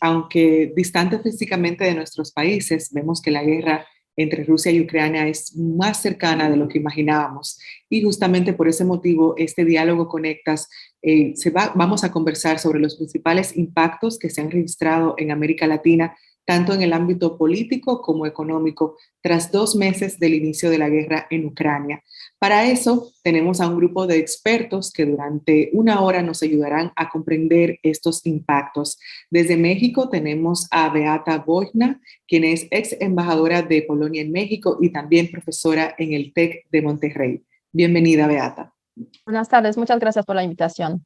aunque distante físicamente de nuestros países, vemos que la guerra entre Rusia y Ucrania es más cercana de lo que imaginábamos. Y justamente por ese motivo, este diálogo Conectas, vamos a conversar sobre los principales impactos que se han registrado en América Latina, tanto en el ámbito político como económico, tras 2 meses del inicio de la guerra en Ucrania. Para eso, tenemos a un grupo de expertos que durante una hora nos ayudarán a comprender estos impactos. Desde México tenemos a Beata Bojna, quien es ex embajadora de Polonia en México y también profesora en el TEC de Monterrey. Bienvenida, Beata. Buenas tardes, muchas gracias por la invitación.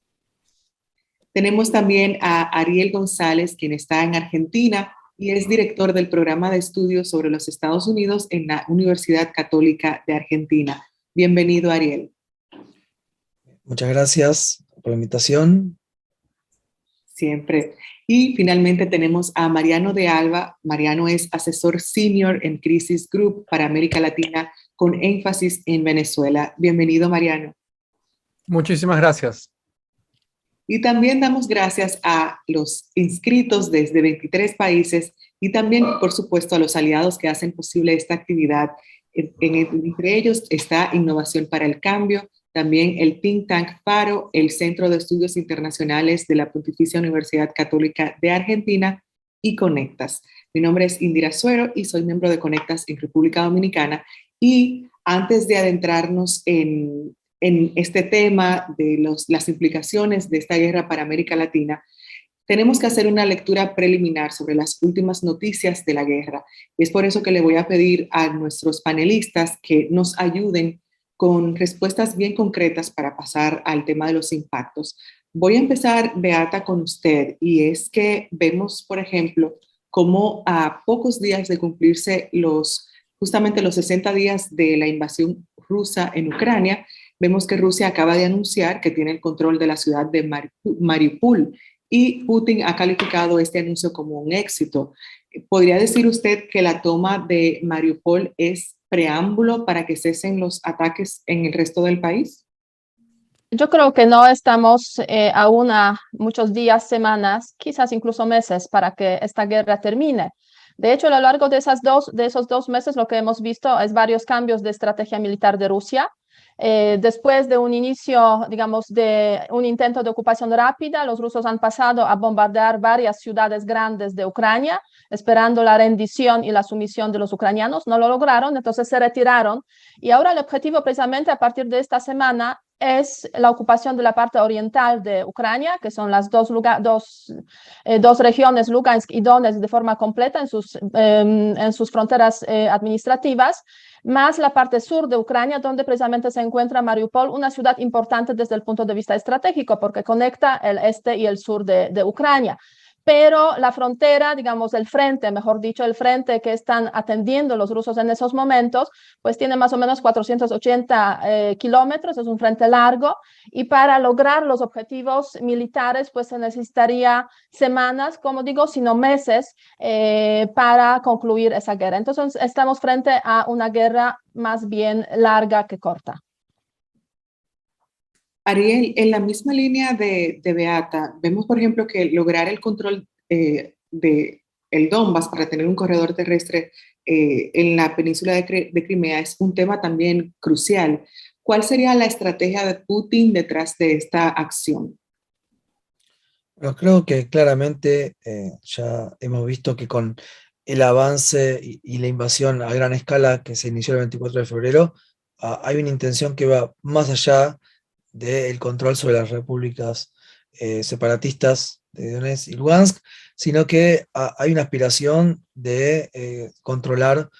Tenemos también a Ariel González, quien está en Argentina y es director del programa de estudios sobre los Estados Unidos en la Universidad Católica de Argentina. Bienvenido, Ariel. Muchas gracias por la invitación. Siempre. Y finalmente tenemos a Mariano de Alba. Mariano es asesor senior en Crisis Group para América Latina con énfasis en Venezuela. Bienvenido, Mariano. Muchísimas gracias. Y también damos gracias a los inscritos desde 23 países y también, por supuesto, a los aliados que hacen posible esta actividad. Entre ellos está Innovación para el Cambio, también el Think Tank Faro, el Centro de Estudios Internacionales de la Pontificia Universidad Católica de Argentina y Conectas. Mi nombre es Indira Suero y soy miembro de Conectas en República Dominicana. Y antes de adentrarnos en este tema de las implicaciones de esta guerra para América Latina, tenemos que hacer una lectura preliminar sobre las últimas noticias de la guerra. Es por eso que le voy a pedir a nuestros panelistas que nos ayuden con respuestas bien concretas para pasar al tema de los impactos. Voy a empezar, Beata, con usted, y es que vemos, por ejemplo, cómo a pocos días de cumplirse justamente los 60 días de la invasión rusa en Ucrania, vemos que Rusia acaba de anunciar que tiene el control de la ciudad de Mariupol y Putin ha calificado este anuncio como un éxito. ¿Podría decir usted que la toma de Mariupol es preámbulo para que cesen los ataques en el resto del país? Yo creo que no estamos aún a muchos días, semanas, quizás incluso meses para que esta guerra termine. De hecho, a lo largo de esos 2 meses lo que hemos visto es varios cambios de estrategia militar de Rusia. Después de un inicio, digamos, de un intento de ocupación rápida, los rusos han pasado a bombardear varias ciudades grandes de Ucrania, esperando la rendición y la sumisión de los ucranianos. No lo lograron, entonces se retiraron. Y ahora el objetivo, precisamente a partir de esta semana, es la ocupación de la parte oriental de Ucrania, que son las dos regiones, Lugansk y Donetsk, de forma completa en sus fronteras administrativas, más la parte sur de Ucrania, donde precisamente se encuentra Mariupol, una ciudad importante desde el punto de vista estratégico, porque conecta el este y el sur de Ucrania. Pero la frontera, digamos, el frente, mejor dicho, el frente que están atendiendo los rusos en esos momentos, pues tiene más o menos 480 kilómetros, es un frente largo, y para lograr los objetivos militares, pues se necesitaría semanas, como digo, sino meses, para concluir esa guerra. Entonces, estamos frente a una guerra más bien larga que corta. Ariel, en la misma línea de Beata, vemos, por ejemplo, que lograr el control de el Donbass para tener un corredor terrestre en la península de Crimea es un tema también crucial. ¿Cuál sería la estrategia de Putin detrás de esta acción? Bueno, creo que claramente ya hemos visto que con el avance y la invasión a gran escala que se inició el 24 de febrero, hay una intención que va más allá del control sobre las repúblicas separatistas de Donetsk y Lugansk, sino que hay una aspiración de controlar,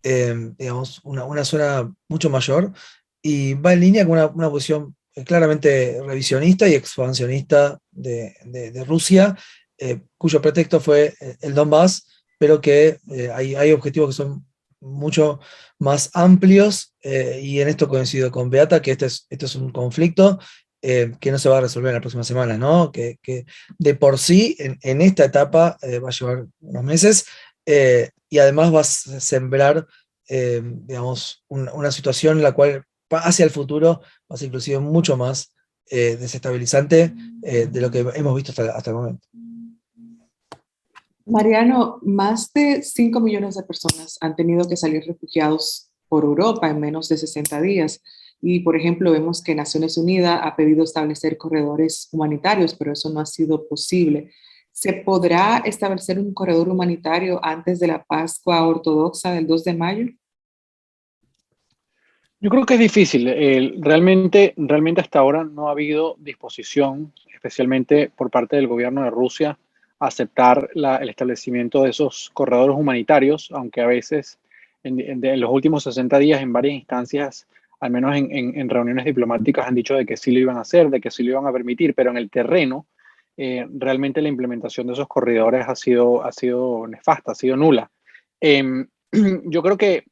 digamos, una zona mucho mayor, y va en línea con una posición claramente revisionista y expansionista de Rusia, cuyo pretexto fue el Donbass, pero que hay objetivos que son mucho más amplios, y en esto coincido con Beata, que este es un conflicto que no se va a resolver en las próximas semanas, ¿no? Que de por sí en esta etapa va a llevar unos meses, y además va a sembrar, digamos, una situación en la cual hacia el futuro va a ser inclusive mucho más desestabilizante de lo que hemos visto hasta el momento. Mariano, más de 5 millones de personas han tenido que salir refugiados por Europa en menos de 60 días. Y, por ejemplo, vemos que Naciones Unidas ha pedido establecer corredores humanitarios, pero eso no ha sido posible. ¿Se podrá establecer un corredor humanitario antes de la Pascua Ortodoxa del 2 de mayo? Yo creo que es difícil. Realmente hasta ahora no ha habido disposición, especialmente por parte del gobierno de Rusia, a aceptar el establecimiento de esos corredores humanitarios, aunque a veces en los últimos 60 días en varias instancias, al menos en reuniones diplomáticas, han dicho de que sí lo iban a hacer, de que sí lo iban a permitir, pero en el terreno realmente la implementación de esos corredores ha sido nefasta, ha sido nula. Yo creo que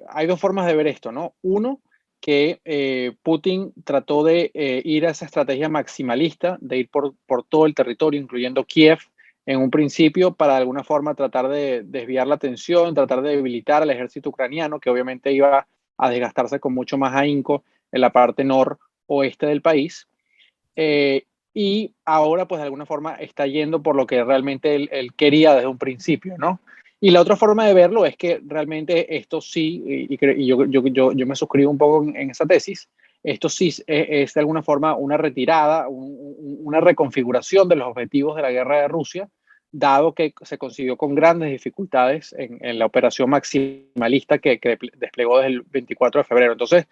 hay dos formas de ver esto, ¿no? Uno, que Putin trató de ir a esa estrategia maximalista, de ir por todo el territorio, incluyendo Kiev, en un principio, para de alguna forma tratar de desviar la atención, tratar de debilitar al ejército ucraniano, que obviamente iba a desgastarse con mucho más ahínco en la parte noroeste del país. Y ahora, pues de alguna forma, está yendo por lo que realmente él quería desde un principio, ¿no? Y la otra forma de verlo es que realmente esto sí, y yo me suscribo un poco en esa tesis, esto sí es de alguna forma una retirada, una reconfiguración de los objetivos de la guerra de Rusia, dado que se consiguió con grandes dificultades en la operación maximalista que desplegó desde el 24 de febrero. Entonces,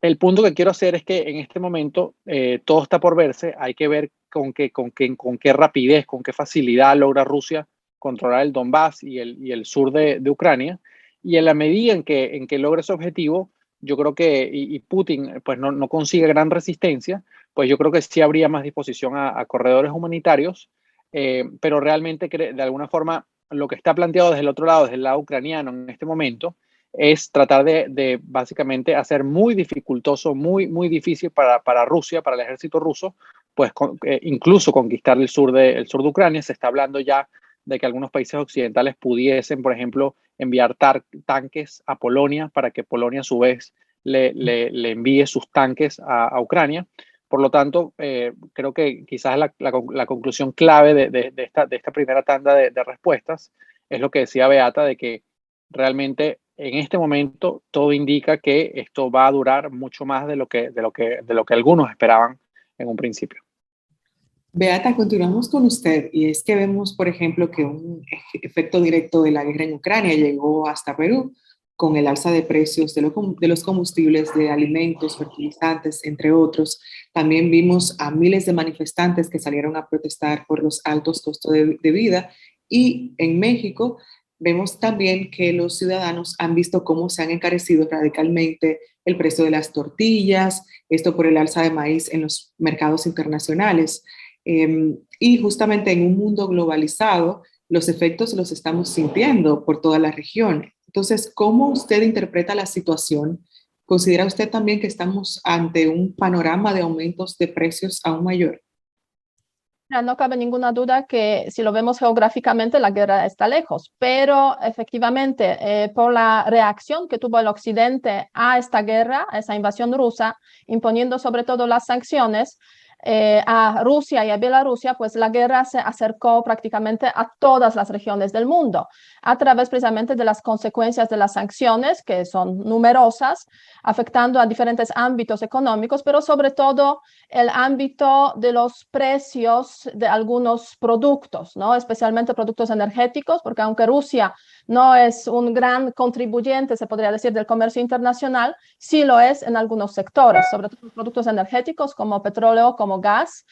el punto que quiero hacer es que en este momento todo está por verse, hay que ver con qué rapidez, con qué facilidad logra Rusia controlar el Donbass y el sur de Ucrania, y en la medida en que logra ese objetivo, yo creo que, y Putin pues no consigue gran resistencia, pues yo creo que sí habría más disposición a corredores humanitarios, pero realmente de alguna forma lo que está planteado desde el otro lado, desde el lado ucraniano en este momento, es tratar de básicamente hacer muy dificultoso, muy difícil para Rusia, para el ejército ruso, pues incluso conquistar el sur de Ucrania. Se está hablando ya de que algunos países occidentales pudiesen, por ejemplo, enviar tanques a Polonia para que Polonia a su vez le envíe sus tanques a Ucrania. Por lo tanto, creo que quizás la conclusión clave de esta primera tanda de respuestas es lo que decía Beata, de que realmente en este momento todo indica que esto va a durar mucho más de lo que algunos esperaban en un principio. Beata, continuamos con usted y es que vemos, por ejemplo, que un efecto directo de la guerra en Ucrania llegó hasta Perú con el alza de precios de los combustibles, de alimentos, fertilizantes, entre otros. También vimos a miles de manifestantes que salieron a protestar por los altos costos de vida, y en México vemos también que los ciudadanos han visto cómo se han encarecido radicalmente el precio de las tortillas, esto por el alza de maíz en los mercados internacionales. Y justamente en un mundo globalizado, los efectos los estamos sintiendo por toda la región. Entonces, ¿cómo usted interpreta la situación? ¿Considera usted también que estamos ante un panorama de aumentos de precios aún mayor? No cabe ninguna duda que si lo vemos geográficamente, la guerra está lejos, pero efectivamente, por la reacción que tuvo el Occidente a esta guerra, a esa invasión rusa, imponiendo sobre todo las sanciones, a Rusia y a Bielorrusia, pues la guerra se acercó prácticamente a todas las regiones del mundo, a través precisamente de las consecuencias de las sanciones, que son numerosas, afectando a diferentes ámbitos económicos, pero sobre todo el ámbito de los precios de algunos productos, ¿no? Especialmente productos energéticos, porque aunque Rusia no es un gran contribuyente, se podría decir, del comercio internacional, sí lo es en algunos sectores, sobre todo productos energéticos como petróleo, como gas.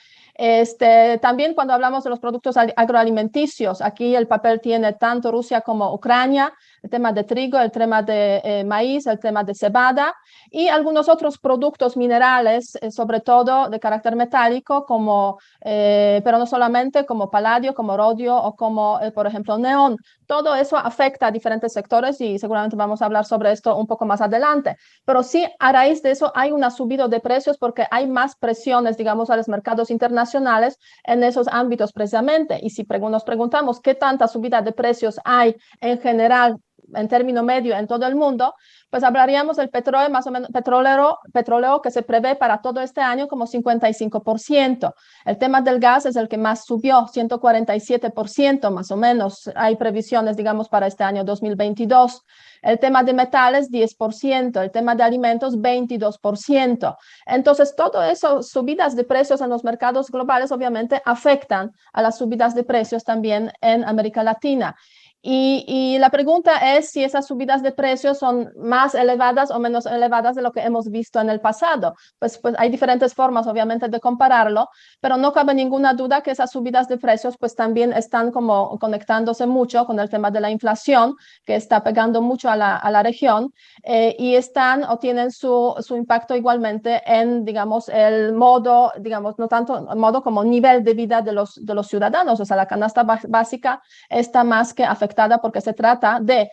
También cuando hablamos de los productos agroalimenticios, aquí el papel tiene tanto Rusia como Ucrania, el tema de trigo, el tema de maíz, el tema de cebada y algunos otros productos minerales, sobre todo de carácter metálico, como, pero no solamente, como paladio, como rodio o como, por ejemplo, neón. Todo eso afecta a diferentes sectores y seguramente vamos a hablar sobre esto un poco más adelante. Pero sí, a raíz de eso hay una subida de precios porque hay más presiones, digamos, a los mercados internacionales en esos ámbitos precisamente. Y si nos preguntamos qué tanta subida de precios hay en general en término medio en todo el mundo, pues hablaríamos del petróleo, más o menos, petróleo que se prevé para todo este año como 55%. El tema del gas es el que más subió, 147% más o menos. Hay previsiones, digamos, para este año 2022. El tema de metales, 10%. El tema de alimentos, 22%. Entonces, todo eso, subidas de precios en los mercados globales, obviamente afectan a las subidas de precios también en América Latina. Y la pregunta es si esas subidas de precios son más elevadas o menos elevadas de lo que hemos visto en el pasado. Pues hay diferentes formas, obviamente, de compararlo, pero no cabe ninguna duda que esas subidas de precios pues también están como conectándose mucho con el tema de la inflación, que está pegando mucho a la región, y están o tienen su impacto igualmente en, digamos, el modo, digamos, no tanto modo como nivel de vida de los ciudadanos. O sea, la canasta básica está más que afectada porque se trata de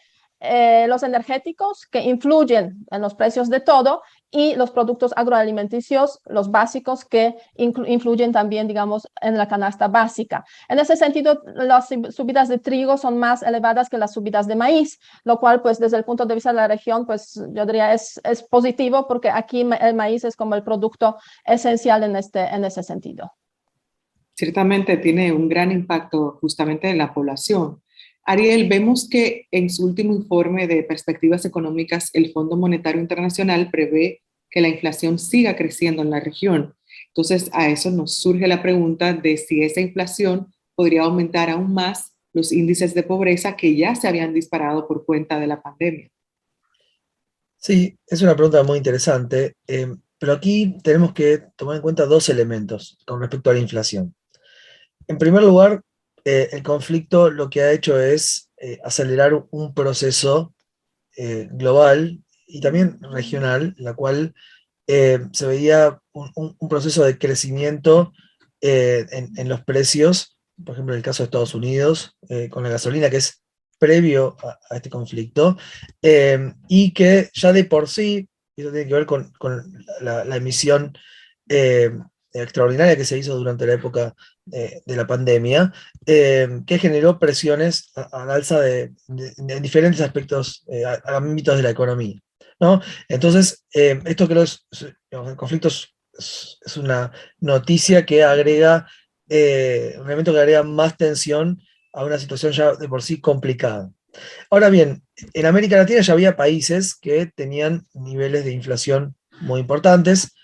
los energéticos que influyen en los precios de todo y los productos agroalimenticios, los básicos, que influyen también, digamos, en la canasta básica. En ese sentido, las subidas de trigo son más elevadas que las subidas de maíz, lo cual, pues, desde el punto de vista de la región, pues, yo diría es positivo porque aquí el maíz es como el producto esencial en ese sentido. Ciertamente tiene un gran impacto justamente en la población. Ariel, vemos que en su último informe de perspectivas económicas, el Fondo Monetario Internacional prevé que la inflación siga creciendo en la región. Entonces, a eso nos surge la pregunta de si esa inflación podría aumentar aún más los índices de pobreza que ya se habían disparado por cuenta de la pandemia. Sí, es una pregunta muy interesante, pero aquí tenemos que tomar en cuenta dos elementos con respecto a la inflación. En primer lugar, el conflicto lo que ha hecho es acelerar un proceso global y también regional, la cual se veía un proceso de crecimiento en los precios, por ejemplo, en el caso de Estados Unidos, con la gasolina, que es previo a este conflicto, y que ya de por sí, eso tiene que ver con la emisión extraordinaria que se hizo durante la época de la pandemia, que generó presiones al alza de diferentes aspectos, ámbitos de la economía, ¿no? Entonces, esto creo digamos, el conflicto es una noticia que agrega, un elemento que agrega más tensión a una situación ya de por sí complicada. Ahora bien, en América Latina ya había países que tenían niveles de inflación muy importantes,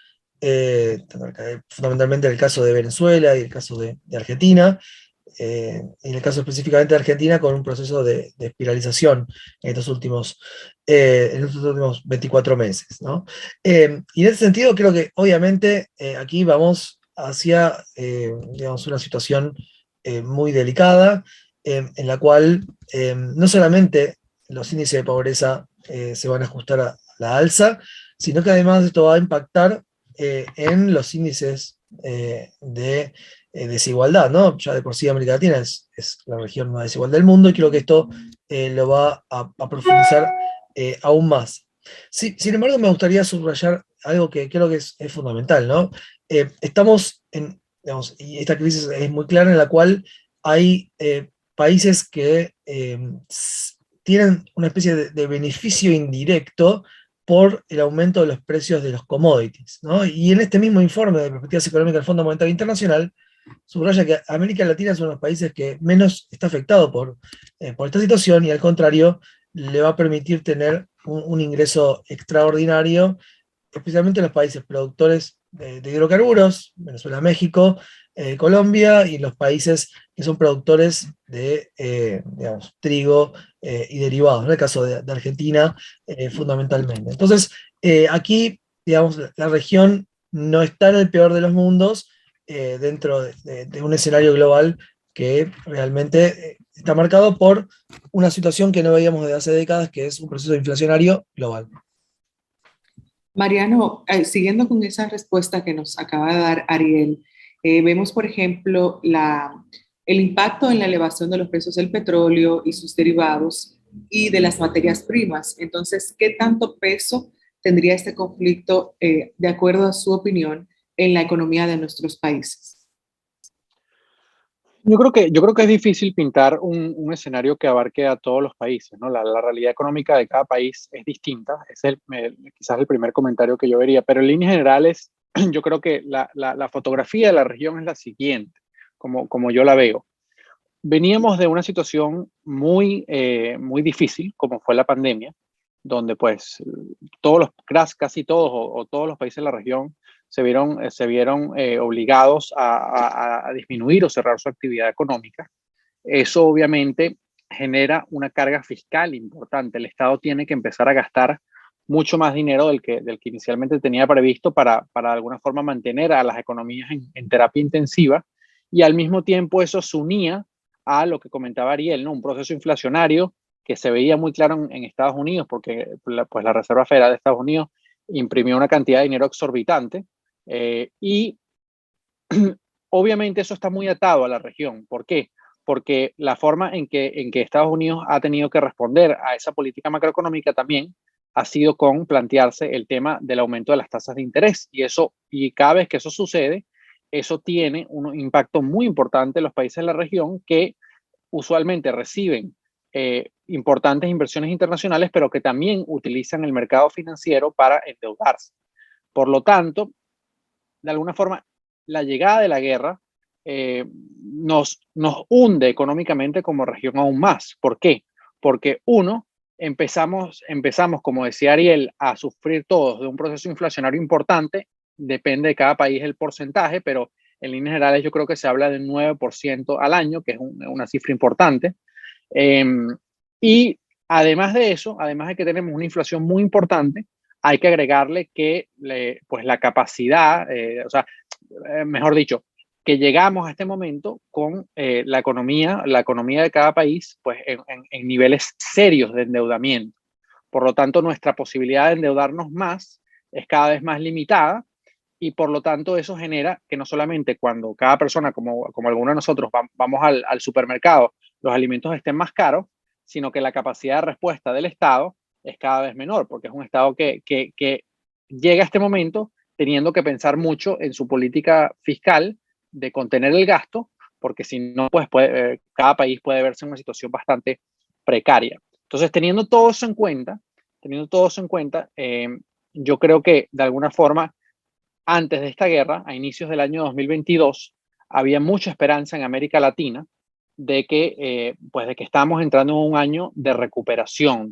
fundamentalmente el caso de Venezuela y el caso de Argentina, en el caso específicamente de Argentina, con un proceso de espiralización en estos últimos 24 meses, ¿no? Y en ese sentido, creo que obviamente aquí vamos hacia digamos, una situación muy delicada, en la cual no solamente los índices de pobreza se van a ajustar a la alza, sino que además esto va a impactar en los índices de desigualdad, ¿no? Ya de por sí América Latina es la región más desigual del mundo y creo que esto lo va a profundizar aún más. Sí, sin embargo, me gustaría subrayar algo que creo que es fundamental, ¿no? Estamos digamos, y esta crisis es muy clara, en la cual hay países que tienen una especie de beneficio indirecto por el aumento de los precios de los commodities, ¿no? Y en este mismo informe de perspectivas económicas del Fondo Monetario Internacional, subraya que América Latina es uno de los países que menos está afectado por esta situación y al contrario le va a permitir tener un ingreso extraordinario, especialmente en los países productores de hidrocarburos, Venezuela, México, Colombia, y los países que son productores de digamos, trigo y derivados, en el caso de Argentina fundamentalmente. Entonces, aquí, digamos, la región no está en el peor de los mundos, dentro de un escenario global que realmente está marcado por una situación que no veíamos desde hace décadas, que es un proceso inflacionario global. Mariano, siguiendo con esa respuesta que nos acaba de dar Ariel, vemos, por ejemplo, el impacto en la elevación de los precios del petróleo y sus derivados y de las materias primas. Entonces, ¿qué tanto peso tendría este conflicto, de acuerdo a su opinión, en la economía de nuestros países? Yo creo que es difícil pintar un escenario que abarque a todos los países, ¿no? La realidad económica de cada país es distinta. Ese es quizás el primer comentario que yo vería. Pero en líneas generales, yo creo que la fotografía de la región es la siguiente, como yo la veo. Veníamos de una situación muy difícil, como fue la pandemia, donde pues casi todos o todos los países de la región se vieron obligados a disminuir o cerrar su actividad económica. Eso obviamente genera una carga fiscal importante. El Estado tiene que empezar a gastar mucho más dinero del que inicialmente tenía previsto para de alguna forma mantener a las economías en terapia intensiva, y al mismo tiempo eso se unía a lo que comentaba Ariel, ¿no? Un proceso inflacionario que se veía muy claro en Estados Unidos, porque pues la Reserva Federal de Estados Unidos imprimió una cantidad de dinero exorbitante, y obviamente eso está muy atado a la región. ¿Por qué? Porque la forma en que Estados Unidos ha tenido que responder a esa política macroeconómica también ha sido con plantearse el tema del aumento de las tasas de interés. Y cada vez que eso sucede, eso tiene un impacto muy importante en los países de la región que usualmente reciben importantes inversiones internacionales, pero que también utilizan el mercado financiero para endeudarse. Por lo tanto, de alguna forma, la llegada de la guerra nos hunde económicamente como región aún más. ¿Por qué? Porque empezamos, como decía Ariel, a sufrir todos de un proceso inflacionario importante. Depende de cada país el porcentaje, pero en líneas generales yo creo que se habla de 9% al año, que es una cifra importante. Y además de eso, además de que tenemos una inflación muy importante, hay que agregarle que pues la capacidad, mejor dicho, que llegamos a este momento con la economía de cada país pues en niveles serios de endeudamiento. Por lo tanto, nuestra posibilidad de endeudarnos más es cada vez más limitada, y por lo tanto eso genera que no solamente cuando cada persona, como alguno de nosotros, vamos al supermercado, los alimentos estén más caros, sino que la capacidad de respuesta del Estado es cada vez menor, porque es un Estado que llega a este momento teniendo que pensar mucho en su política fiscal de contener el gasto, porque si no, pues cada país puede verse en una situación bastante precaria. Entonces, teniendo todo eso en cuenta, yo creo que de alguna forma, antes de esta guerra, a inicios del año 2022, había mucha esperanza en América Latina de que estamos entrando en un año de recuperación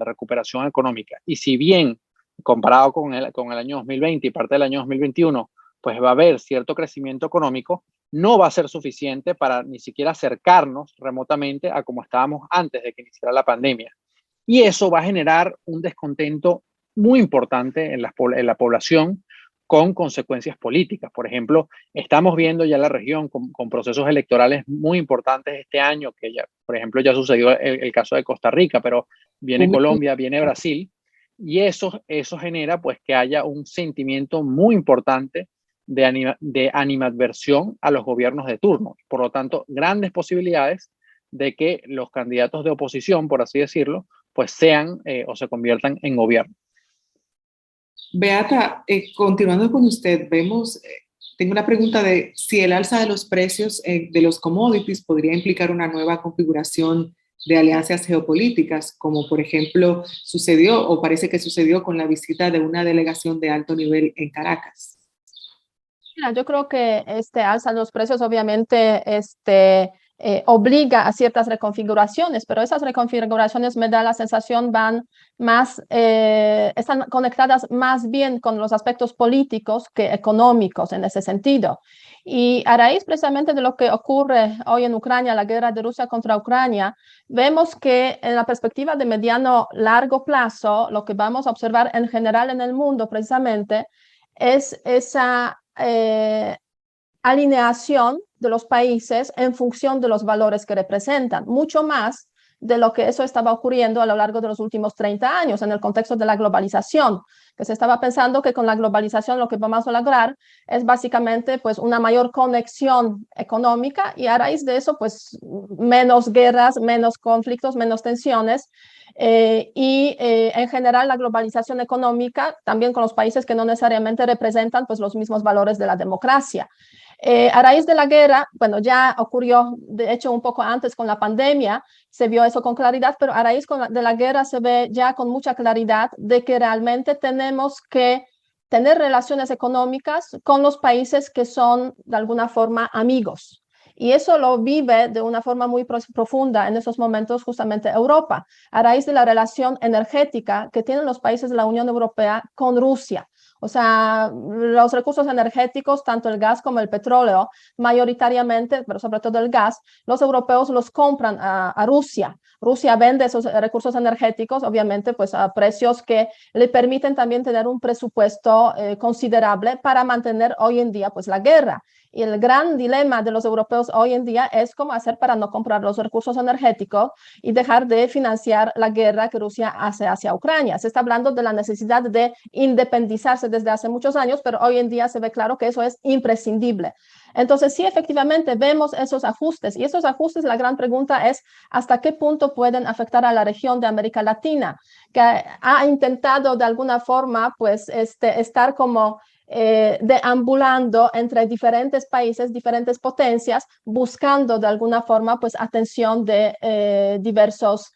económica. Y si bien, comparado con el año 2020 y parte del año 2021, pues va a haber cierto crecimiento económico, no va a ser suficiente para ni siquiera acercarnos remotamente a como estábamos antes de que iniciara la pandemia. Y eso va a generar un descontento muy importante en la población, con consecuencias políticas. Por ejemplo, estamos viendo ya la región con procesos electorales muy importantes este año, que ya, por ejemplo, ya sucedió el caso de Costa Rica, pero viene Colombia, viene Brasil, y eso genera pues que haya un sentimiento muy importante de animadversión a los gobiernos de turno. Por lo tanto, grandes posibilidades de que los candidatos de oposición, por así decirlo, pues sean o se conviertan en gobierno. Beata, continuando con usted, tengo una pregunta de si el alza de los precios de los commodities podría implicar una nueva configuración de alianzas geopolíticas, como por ejemplo sucedió o parece que sucedió con la visita de una delegación de alto nivel en Caracas. Mira, yo creo que este alza de los precios obviamente obliga a ciertas reconfiguraciones, pero esas reconfiguraciones me da la sensación están conectadas más bien con los aspectos políticos que económicos en ese sentido. Y a raíz precisamente de lo que ocurre hoy en Ucrania, la guerra de Rusia contra Ucrania, vemos que en la perspectiva de mediano largo plazo, lo que vamos a observar en general en el mundo precisamente es esa alineación de los países en función de los valores que representan, mucho más de lo que eso estaba ocurriendo a lo largo de los últimos 30 años en el contexto de la globalización, que se estaba pensando que con la globalización lo que vamos a lograr es básicamente pues una mayor conexión económica, y a raíz de eso pues menos guerras, menos conflictos, menos tensiones, en general la globalización económica también con los países que no necesariamente representan pues los mismos valores de la democracia. A raíz de la guerra, bueno, ya ocurrió de hecho un poco antes con la pandemia, se vio eso con claridad, pero a raíz de la guerra se ve ya con mucha claridad de que realmente tenemos que tener relaciones económicas con los países que son de alguna forma amigos. Y eso lo vive de una forma muy profunda en esos momentos justamente Europa, a raíz de la relación energética que tienen los países de la Unión Europea con Rusia. O sea, los recursos energéticos, tanto el gas como el petróleo, mayoritariamente, pero sobre todo el gas, los europeos los compran a Rusia. Rusia vende esos recursos energéticos, obviamente, pues a precios que le permiten también tener un presupuesto considerable para mantener hoy en día pues la guerra. Y el gran dilema de los europeos hoy en día es cómo hacer para no comprar los recursos energéticos y dejar de financiar la guerra que Rusia hace hacia Ucrania. Se está hablando de la necesidad de independizarse desde hace muchos años, pero hoy en día se ve claro que eso es imprescindible. Entonces, sí, efectivamente, vemos esos ajustes. Y esos ajustes, la gran pregunta es hasta qué punto pueden afectar a la región de América Latina, que ha intentado de alguna forma, pues, estar como deambulando entre diferentes países, diferentes potencias, buscando de alguna forma pues atención de diversos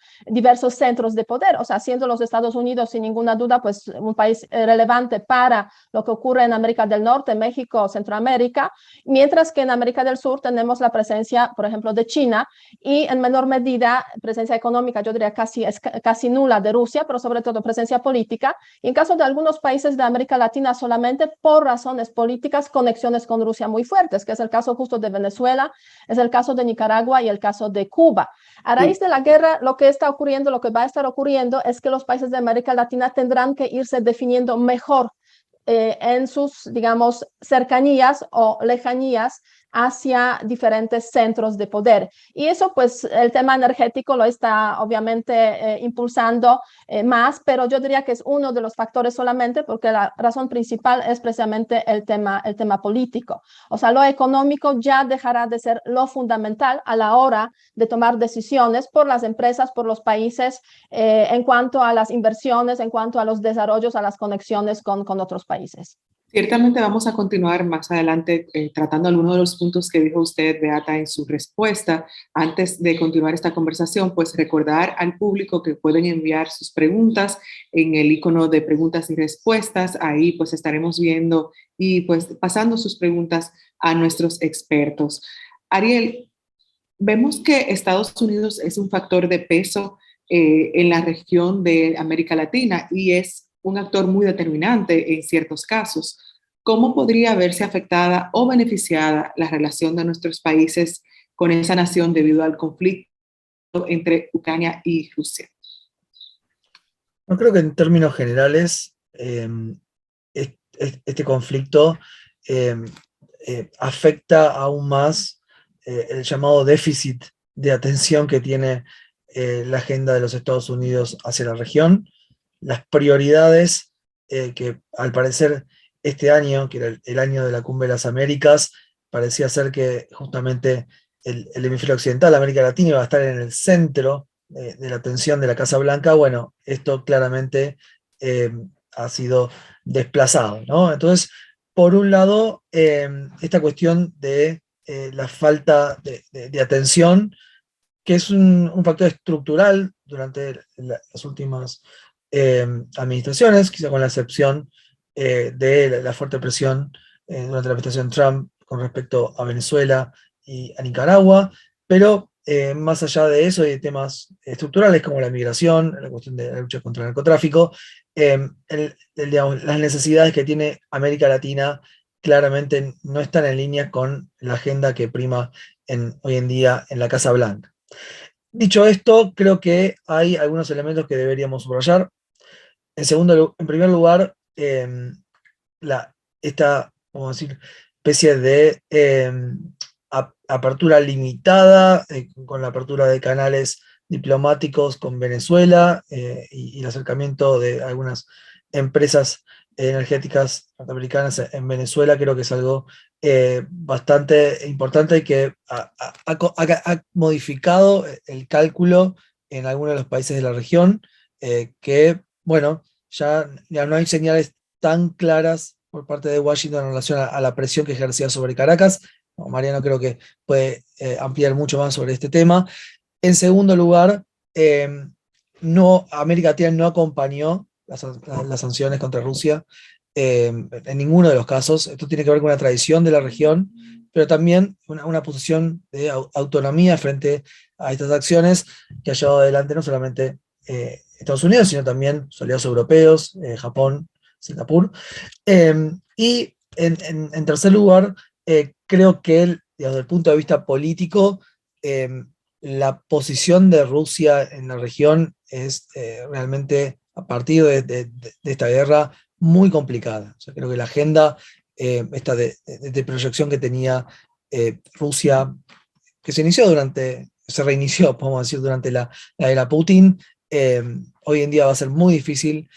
centros de poder, o sea, siendo los Estados Unidos sin ninguna duda pues un país relevante para lo que ocurre en América del Norte, México, Centroamérica, mientras que en América del Sur tenemos la presencia, por ejemplo, de China y en menor medida presencia económica, yo diría casi nula de Rusia, pero sobre todo presencia política, y en caso de algunos países de América Latina solamente por razones políticas, conexiones con Rusia muy fuertes, que es el caso justo de Venezuela, es el caso de Nicaragua y el caso de Cuba. A raíz de la guerra, lo que está ocurriendo, lo que va a estar ocurriendo es que los países de América Latina tendrán que irse definiendo mejor en sus, digamos, cercanías o lejanías hacia diferentes centros de poder. Y eso, pues, el tema energético lo está obviamente impulsando más, pero yo diría que es uno de los factores solamente porque la razón principal es precisamente el tema político. O sea, lo económico ya dejará de ser lo fundamental a la hora de tomar decisiones por las empresas, por los países, en cuanto a las inversiones, en cuanto a los desarrollos, a las conexiones con otros países. Ciertamente vamos a continuar más adelante tratando algunos de los puntos que dijo usted, Beata, en su respuesta. Antes de continuar esta conversación, pues recordar al público que pueden enviar sus preguntas en el icono de preguntas y respuestas. Ahí pues estaremos viendo y pues pasando sus preguntas a nuestros expertos. Ariel, vemos que Estados Unidos es un factor de peso en la región de América Latina y es un actor muy determinante en ciertos casos. ¿Cómo podría verse afectada o beneficiada la relación de nuestros países con esa nación debido al conflicto entre Ucrania y Rusia? No creo que en términos generales este conflicto afecta aún más el llamado déficit de atención que tiene la agenda de los Estados Unidos hacia la región. Las prioridades que al parecer este año, que era el año de la Cumbre de las Américas, parecía ser que justamente el hemisferio occidental, América Latina, iba a estar en el centro de la atención de la Casa Blanca. Bueno, esto claramente ha sido desplazado, ¿no? Entonces, por un lado, esta cuestión de la falta de atención, que es un factor estructural durante las últimas administraciones, quizá con la excepción de la fuerte presión durante la administración Trump con respecto a Venezuela y a Nicaragua, pero más allá de eso y de temas estructurales como la migración, la cuestión de la lucha contra el narcotráfico, digamos, las necesidades que tiene América Latina claramente no están en línea con la agenda que prima hoy en día en la Casa Blanca. Dicho esto, creo que hay algunos elementos que deberíamos subrayar. En primer lugar, esta, vamos a decir, especie de apertura limitada, con la apertura de canales diplomáticos con Venezuela y el acercamiento de algunas empresas energéticas norteamericanas en Venezuela, creo que es algo bastante importante y que ha modificado el cálculo en algunos de los países de la región, que, bueno, ya no hay señales tan claras por parte de Washington en relación a la presión que ejercía sobre Caracas. Mariano creo que puede ampliar mucho más sobre este tema. En segundo lugar, América Latina no acompañó las sanciones contra Rusia en ninguno de los casos. Esto tiene que ver con una tradición de la región, pero también una posición de autonomía frente a estas acciones que ha llevado adelante no solamente Estados Unidos, sino también sus aliados europeos, Japón, Singapur. Y en tercer lugar, creo que desde el punto de vista político, la posición de Rusia en la región es realmente, a partir de esta guerra, muy complicada. O sea, creo que la agenda esta de proyección que tenía Rusia, que se reinició, podemos decir, durante la era Putin, hoy en día va a ser muy difícil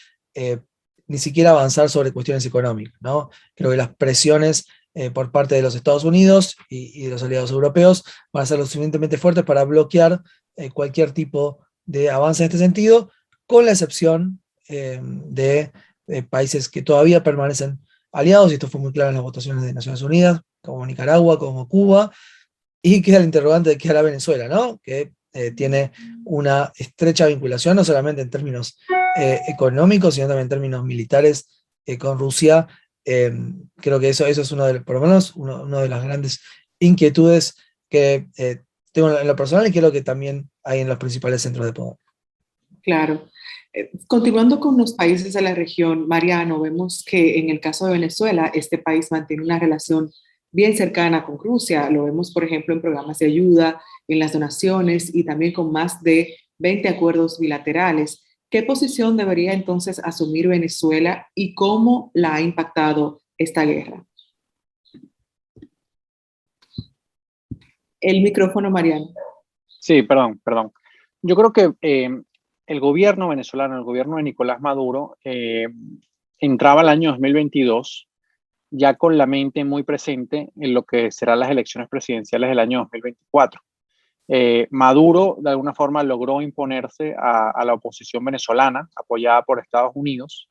ni siquiera avanzar sobre cuestiones económicas, ¿no? Creo que las presiones por parte de los Estados Unidos y de los aliados europeos van a ser lo suficientemente fuertes para bloquear cualquier tipo de avance en este sentido, con la excepción de países que todavía permanecen aliados, y esto fue muy claro en las votaciones de Naciones Unidas, como Nicaragua, como Cuba, y queda el interrogante de qué hará Venezuela, ¿no? Que tiene una estrecha vinculación, no solamente en términos económicos, sino también en términos militares con Rusia. Creo que eso es por lo menos una de las grandes inquietudes que tengo en lo personal, y creo que también hay en los principales centros de poder. Claro. Continuando con los países de la región, Mariano, vemos que en el caso de Venezuela, este país mantiene una relación bien cercana con Rusia. Lo vemos, por ejemplo, en programas de ayuda, en las donaciones y también con más de 20 acuerdos bilaterales. ¿Qué posición debería entonces asumir Venezuela y cómo la ha impactado esta guerra? El micrófono, Mariano. Sí, perdón. Yo creo que el gobierno venezolano, el gobierno de Nicolás Maduro, entraba al año 2022 ya con la mente muy presente en lo que serán las elecciones presidenciales del año 2024. Maduro, de alguna forma, logró imponerse a la oposición venezolana, apoyada por Estados Unidos,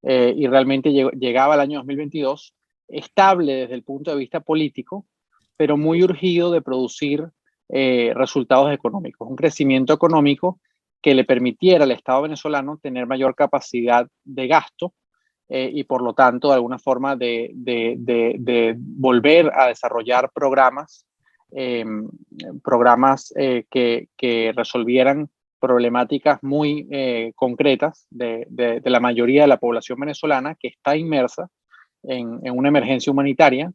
y realmente llegaba al año 2022 estable desde el punto de vista político, pero muy urgido de producir resultados económicos, un crecimiento económico que le permitiera al Estado venezolano tener mayor capacidad de gasto y por lo tanto de alguna forma de volver a desarrollar programas que resolvieran problemáticas muy concretas de la mayoría de la población venezolana que está inmersa en una emergencia humanitaria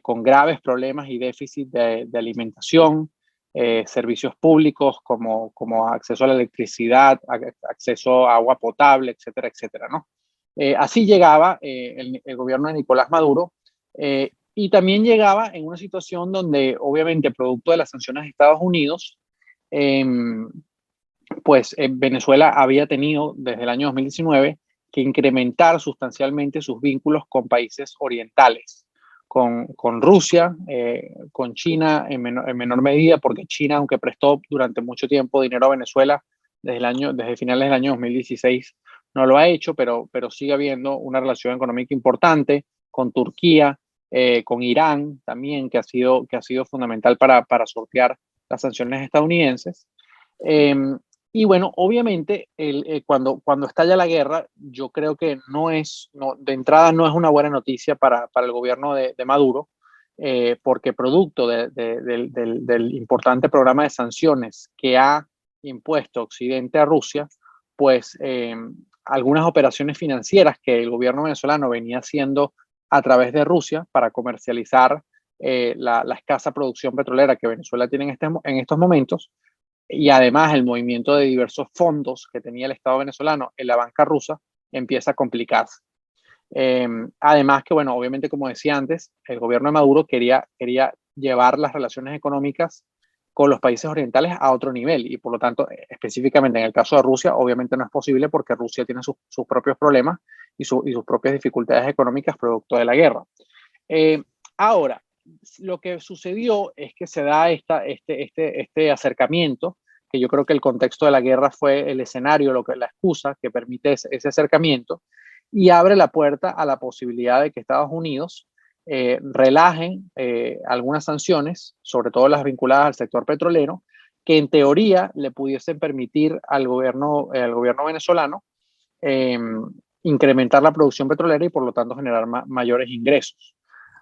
con graves problemas y déficit de alimentación, servicios públicos como acceso a la electricidad, acceso a agua potable, etcétera, etcétera, ¿no? Así llegaba el gobierno de Nicolás Maduro y también llegaba en una situación donde, obviamente, producto de las sanciones de Estados Unidos, Venezuela había tenido desde el año 2019 que incrementar sustancialmente sus vínculos con países orientales, con Rusia, con China en menor medida, porque China, aunque prestó durante mucho tiempo dinero a Venezuela desde finales del año 2016, no lo ha hecho, pero sigue habiendo una relación económica importante con Turquía, con Irán también, que ha sido fundamental para sortear las sanciones estadounidenses. Y bueno, obviamente, cuando estalla la guerra, yo creo que de entrada no es una buena noticia para el gobierno de Maduro, porque producto del importante programa de sanciones que ha impuesto Occidente a Rusia, pues algunas operaciones financieras que el gobierno venezolano venía haciendo a través de Rusia para comercializar la escasa producción petrolera que Venezuela tiene en estos momentos, y además el movimiento de diversos fondos que tenía el Estado venezolano en la banca rusa empieza a complicarse. Además que, bueno, obviamente, como decía antes, el gobierno de Maduro quería llevar las relaciones económicas con los países orientales a otro nivel y por lo tanto, específicamente en el caso de Rusia, obviamente no es posible porque Rusia tiene sus propios problemas y sus propias dificultades económicas producto de la guerra. Ahora, lo que sucedió es que se da este acercamiento, que yo creo que el contexto de la guerra fue el escenario, la excusa que permite ese acercamiento, y abre la puerta a la posibilidad de que Estados Unidos relajen algunas sanciones, sobre todo las vinculadas al sector petrolero, que en teoría le pudiesen permitir al gobierno venezolano incrementar la producción petrolera y por lo tanto generar mayores ingresos.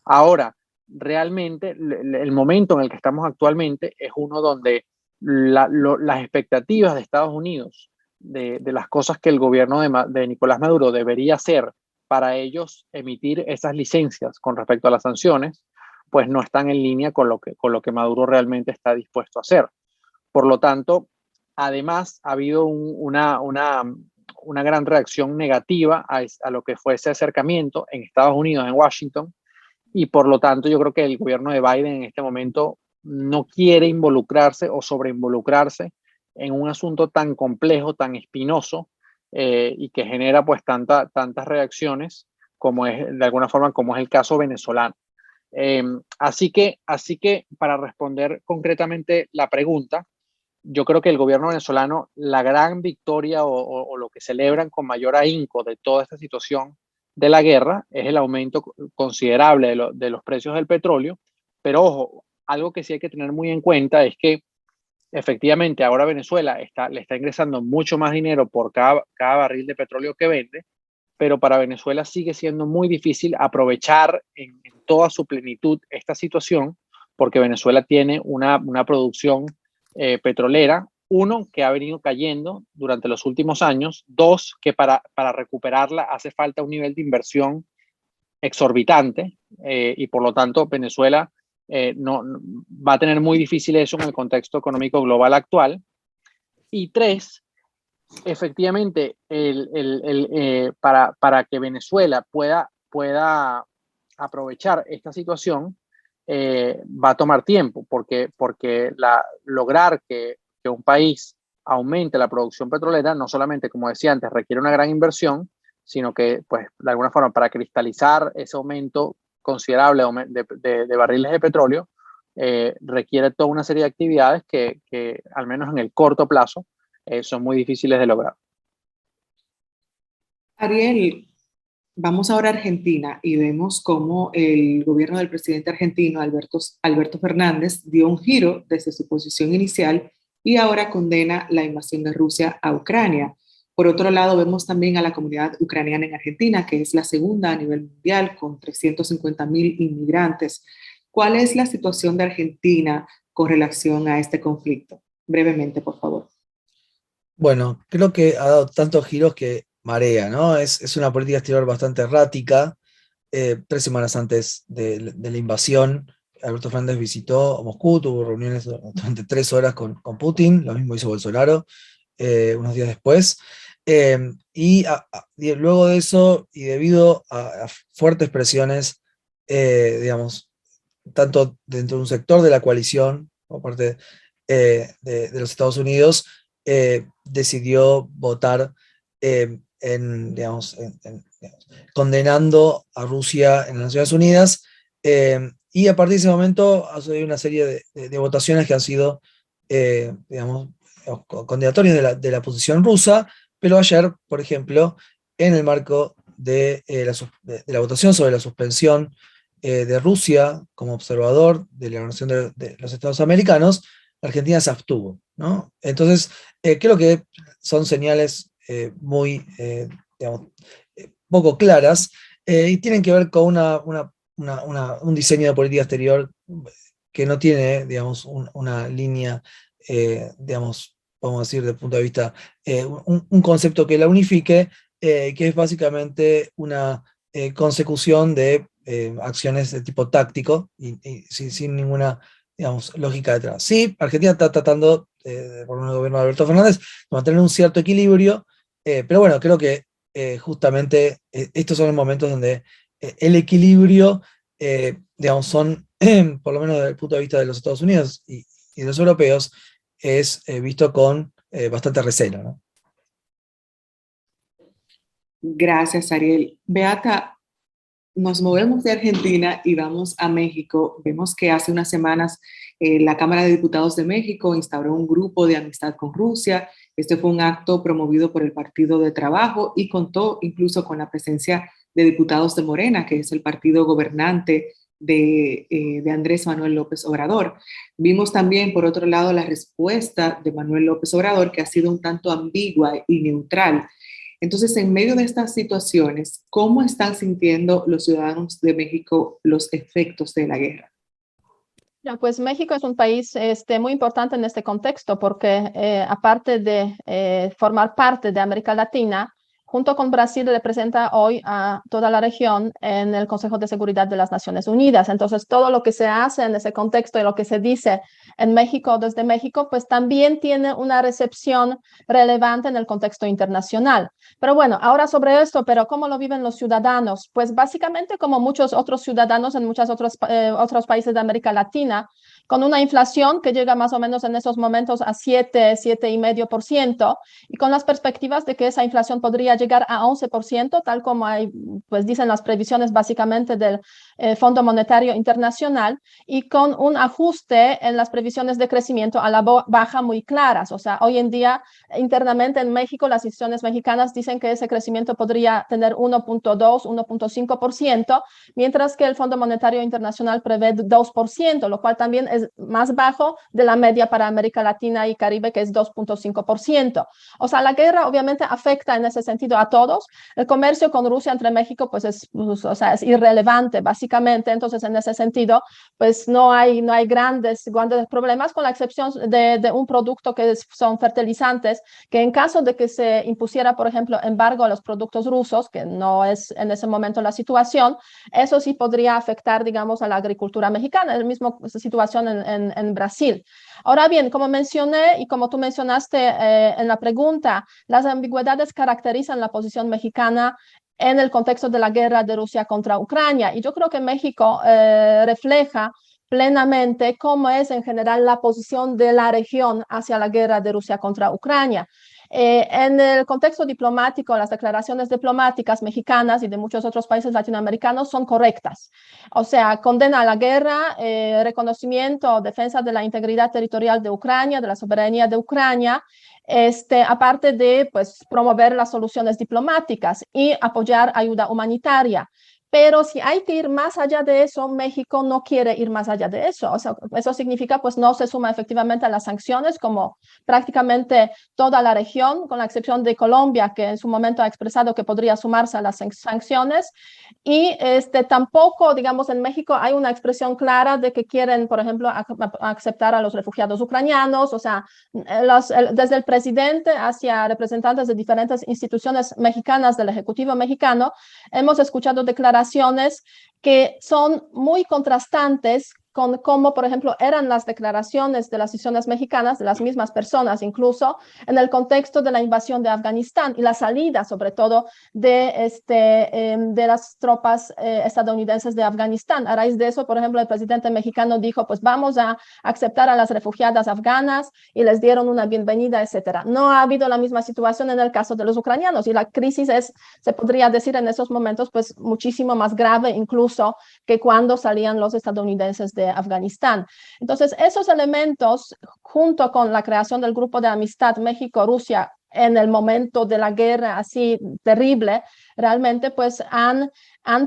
Ahora, realmente el momento en el que estamos actualmente es uno donde las expectativas de Estados Unidos de las cosas que el gobierno de Nicolás Maduro debería hacer para ellos emitir esas licencias con respecto a las sanciones, pues no están en línea con lo que Maduro realmente está dispuesto a hacer. Por lo tanto, además ha habido una gran reacción negativa a lo que fue ese acercamiento en Estados Unidos, en Washington, y por lo tanto yo creo que el gobierno de Biden en este momento no quiere involucrarse o sobreinvolucrarse en un asunto tan complejo, tan espinoso, y que genera pues tantas reacciones como es, de alguna forma, como es el caso venezolano. Así que para responder concretamente la pregunta, yo creo que el gobierno venezolano, la gran victoria o lo que celebran con mayor ahínco de toda esta situación de la guerra es el aumento considerable de los precios del petróleo. Pero ojo, algo que sí hay que tener muy en cuenta es que efectivamente ahora Venezuela le está ingresando mucho más dinero por cada barril de petróleo que vende, pero para Venezuela sigue siendo muy difícil aprovechar en toda su plenitud esta situación, porque Venezuela tiene una producción petrolera, uno, que ha venido cayendo durante los últimos años, dos, que para recuperarla hace falta un nivel de inversión exorbitante, y por lo tanto Venezuela no va a tener muy difícil eso en el contexto económico global actual. Y tres, efectivamente, para que Venezuela pueda aprovechar esta situación, va a tomar tiempo, porque lograr que un país aumente la producción petrolera, no solamente, como decía antes, requiere una gran inversión, sino que, pues, de alguna forma, para cristalizar ese aumento considerable de barriles de petróleo, requiere toda una serie de actividades que al menos en el corto plazo, son muy difíciles de lograr. Ariel, vamos ahora a Argentina y vemos cómo el gobierno del presidente argentino, Alberto Fernández, dio un giro desde su posición inicial y ahora condena la invasión de Rusia a Ucrania. Por otro lado, vemos también a la comunidad ucraniana en Argentina, que es la segunda a nivel mundial, con 350.000 inmigrantes. ¿Cuál es la situación de Argentina con relación a este conflicto? Brevemente, por favor. Bueno, creo que ha dado tantos giros que marea, ¿no? Es una política exterior bastante errática. 3 semanas antes de la invasión, Alberto Fernández visitó Moscú, tuvo reuniones durante 3 horas con Putin, lo mismo hizo Bolsonaro unos días después. Y luego de eso, y debido a fuertes presiones, digamos, tanto dentro de un sector de la coalición, por parte de los Estados Unidos, decidió votar digamos, condenando a Rusia en las Naciones Unidas, y a partir de ese momento ha sucedido una serie de votaciones que han sido, digamos, condenatorias de la posición rusa, pero ayer, por ejemplo, en el marco de la votación sobre la suspensión de Rusia como observador de la Organización de los Estados Americanos, Argentina se abstuvo, ¿no? Entonces, creo que son señales muy, digamos, poco claras, y tienen que ver con un diseño de política exterior que no tiene, digamos, una línea, digamos, vamos a decir, desde el punto de vista, un concepto que la unifique, que es básicamente una consecución de acciones de tipo táctico y sin ninguna, digamos, lógica detrás. Sí, Argentina está tratando, por el gobierno de Alberto Fernández, de mantener un cierto equilibrio, pero bueno, creo que justamente estos son los momentos donde el equilibrio, digamos, son, por lo menos desde el punto de vista de los Estados Unidos y de los europeos, es visto con bastante recelo, ¿no? Gracias, Ariel. Beata, nos movemos de Argentina y vamos a México. Vemos que hace unas semanas La Cámara de Diputados de México instauró un grupo de amistad con Rusia. Este fue un acto promovido por el Partido de Trabajo y contó incluso con la presencia de diputados de Morena, que es el partido gobernante de Andrés Manuel López Obrador. Vimos también, por otro lado, la respuesta de Manuel López Obrador, que ha sido un tanto ambigua y neutral. Entonces, en medio de estas situaciones, ¿cómo están sintiendo los ciudadanos de México los efectos de la guerra? Ya, pues México es un país muy importante en este contexto porque aparte de formar parte de América Latina, junto con Brasil representa hoy a toda la región en el Consejo de Seguridad de las Naciones Unidas. Entonces, todo lo que se hace en ese contexto y lo que se dice en México, desde México, pues también tiene una recepción relevante en el contexto internacional. Pero bueno, ahora sobre esto, pero ¿cómo lo viven los ciudadanos? Pues básicamente como muchos otros ciudadanos en muchos otros países de América Latina, con una inflación que llega más o menos en esos momentos a 7,5%, y con las perspectivas de que esa inflación podría llegar a 11%, tal como hay, pues dicen las previsiones básicamente del Fondo Monetario Internacional, y con un ajuste en las previsiones de crecimiento a la baja muy claras. O sea, hoy en día internamente en México las instituciones mexicanas dicen que ese crecimiento podría tener 1.2, 1.5%, mientras que el Fondo Monetario Internacional prevé 2%, lo cual también es más bajo de la media para América Latina y Caribe, que es 2.5%. O sea, la guerra obviamente afecta en ese sentido a todos. El comercio con Rusia entre México pues es irrelevante básicamente. Entonces, en ese sentido, pues no hay grandes problemas, con la excepción de un producto que son fertilizantes, que en caso de que se impusiera, por ejemplo, embargo a los productos rusos, que no es en ese momento la situación, eso sí podría afectar, digamos, a la agricultura mexicana. Es la misma situación en Brasil. Ahora bien, como mencioné y como tú mencionaste en la pregunta, las ambigüedades caracterizan la posición mexicana en el contexto de la guerra de Rusia contra Ucrania. Y yo creo que México refleja plenamente cómo es en general la posición de la región hacia la guerra de Rusia contra Ucrania. En el contexto diplomático, las declaraciones diplomáticas mexicanas y de muchos otros países latinoamericanos son correctas. O sea, condena a la guerra, reconocimiento, defensa de la integridad territorial de Ucrania, de la soberanía de Ucrania, aparte de pues, promover las soluciones diplomáticas y apoyar ayuda humanitaria. Pero si hay que ir más allá de eso, México no quiere ir más allá de eso. O sea, eso significa, pues, no se suma efectivamente a las sanciones, como prácticamente toda la región, con la excepción de Colombia, que en su momento ha expresado que podría sumarse a las sanciones. Y tampoco, digamos, en México hay una expresión clara de que quieren, por ejemplo, aceptar a los refugiados ucranianos. O sea, desde el presidente hacia representantes de diferentes instituciones mexicanas del Ejecutivo mexicano, hemos escuchado declaraciones que son muy contrastantes con cómo, por ejemplo, eran las declaraciones de las instituciones mexicanas, de las mismas personas, incluso en el contexto de la invasión de Afganistán y la salida, sobre todo, de las tropas estadounidenses de Afganistán. A raíz de eso, por ejemplo, el presidente mexicano dijo, pues vamos a aceptar a las refugiadas afganas, y les dieron una bienvenida, etcétera. No ha habido la misma situación en el caso de los ucranianos, y la crisis es, se podría decir en esos momentos, pues muchísimo más grave incluso que cuando salían los estadounidenses de Afganistán. Entonces, esos elementos, junto con la creación del grupo de amistad México-Rusia en el momento de la guerra así terrible, realmente pues han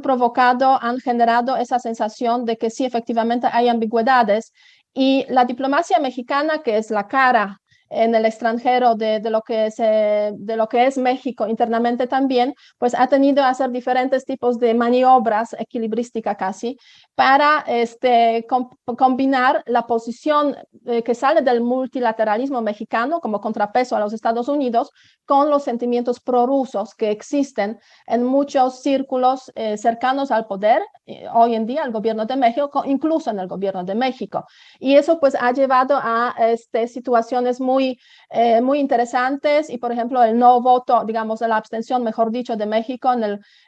provocado, han generado esa sensación de que sí, efectivamente hay ambigüedades, y la diplomacia mexicana, que es la cara en el extranjero de lo que es México internamente también, pues ha tenido que hacer diferentes tipos de maniobras, equilibrística casi, para combinar la posición que sale del multilateralismo mexicano como contrapeso a los Estados Unidos con los sentimientos prorrusos que existen en muchos círculos cercanos al poder, hoy en día al gobierno de México, incluso en el gobierno de México. Y eso pues ha llevado a situaciones muy interesantes, y por ejemplo el no voto, digamos la abstención, mejor dicho, de México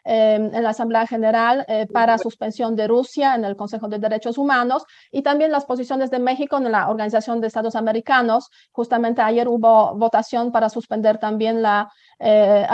en la Asamblea General para suspensión de Rusia en el Consejo de Derechos Humanos, y también las posiciones de México en la Organización de Estados Americanos. Justamente ayer hubo votación para suspender también a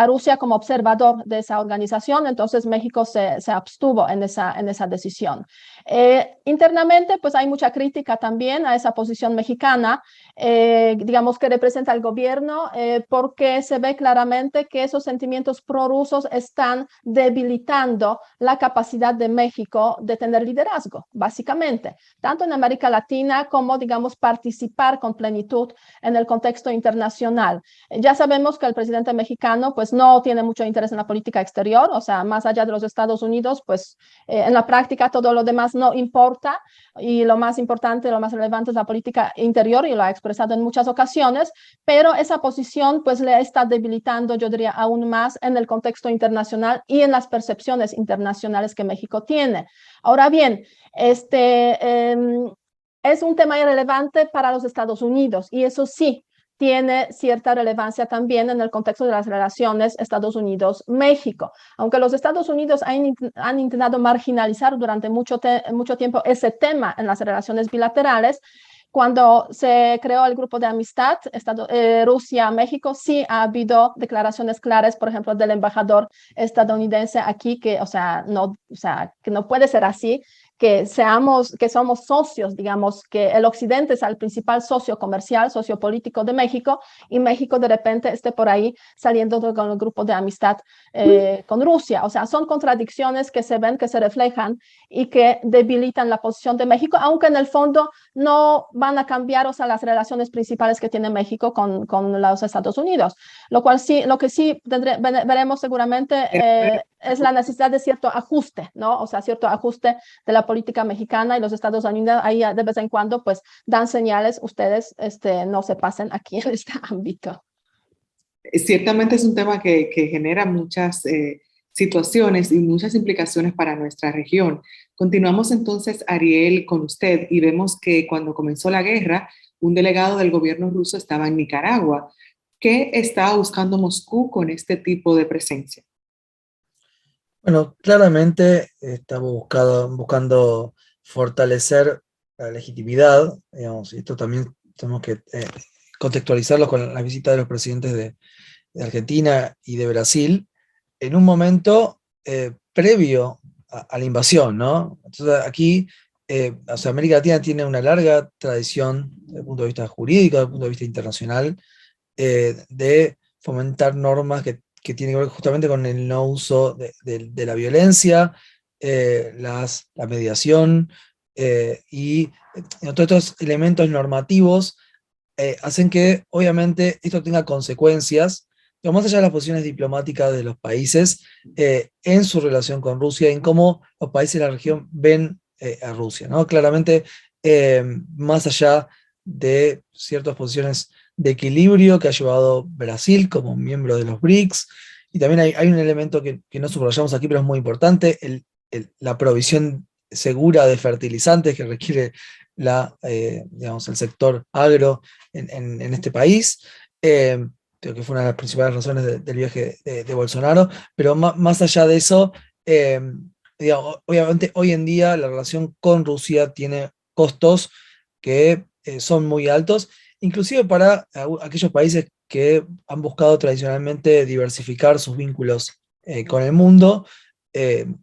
Rusia como observador de esa organización. Entonces México se abstuvo en esa decisión. Internamente, pues hay mucha crítica también a esa posición mexicana, digamos que representa al gobierno, porque se ve claramente que esos sentimientos prorrusos están debilitando la capacidad de México de tener liderazgo, básicamente, tanto en América Latina como, digamos, participar con plenitud en el contexto internacional. Ya sabemos que el presidente mexicano, pues, no tiene mucho interés en la política exterior, o sea, más allá de los Estados Unidos, pues, en la práctica todo lo demás no importa, y lo más importante, lo más relevante es la política interior, y lo ha expresado en muchas ocasiones, pero esa posición pues le está debilitando, yo diría, aún más en el contexto internacional y en las percepciones internacionales que México tiene. Ahora bien, es un tema irrelevante para los Estados Unidos, y eso sí, tiene cierta relevancia también en el contexto de las relaciones Estados Unidos-México. Aunque los Estados Unidos han intentado marginalizar durante mucho tiempo ese tema en las relaciones bilaterales, cuando se creó el grupo de amistad Rusia-México, sí ha habido declaraciones claras, por ejemplo, del embajador estadounidense aquí, que, que no puede ser así, que somos socios, digamos, que el Occidente es el principal socio comercial, socio político de México, y México de repente esté por ahí saliendo con el grupo de amistad con Rusia. O sea, son contradicciones que se ven, que se reflejan y que debilitan la posición de México, aunque en el fondo no van a cambiar, o sea, las relaciones principales que tiene México con los Estados Unidos. Lo que sí veremos seguramente es la necesidad de cierto ajuste, ¿no? O sea, cierto ajuste de la política mexicana, y los Estados Unidos ahí de vez en cuando pues dan señales, ustedes no se pasen aquí en este ámbito. Ciertamente es un tema que genera muchas situaciones y muchas implicaciones para nuestra región. Continuamos entonces, Ariel, con usted, y vemos que cuando comenzó la guerra, un delegado del gobierno ruso estaba en Nicaragua. ¿Qué está buscando Moscú con este tipo de presencia? Bueno, claramente estamos buscando fortalecer la legitimidad, digamos, y esto también tenemos que contextualizarlo con la visita de los presidentes de Argentina y de Brasil, en un momento previo a la invasión, ¿no? Entonces aquí, o sea, América Latina tiene una larga tradición desde el punto de vista jurídico, desde el punto de vista internacional, de fomentar normas que tienen que ver justamente con el no uso de la violencia, la mediación, y todos estos elementos normativos hacen que obviamente esto tenga consecuencias, pero más allá de las posiciones diplomáticas de los países, en su relación con Rusia, en cómo los países de la región ven a Rusia, ¿no? Claramente, más allá de ciertas posiciones de equilibrio que ha llevado Brasil como miembro de los BRICS, y también hay un elemento que no subrayamos aquí, pero es muy importante, la provisión segura de fertilizantes que requiere digamos, el sector agro en este país. Creo que fue una de las principales razones del viaje de Bolsonaro, pero más allá de eso, digamos, obviamente hoy en día la relación con Rusia tiene costos que son muy altos, inclusive para aquellos países que han buscado tradicionalmente diversificar sus vínculos con el mundo,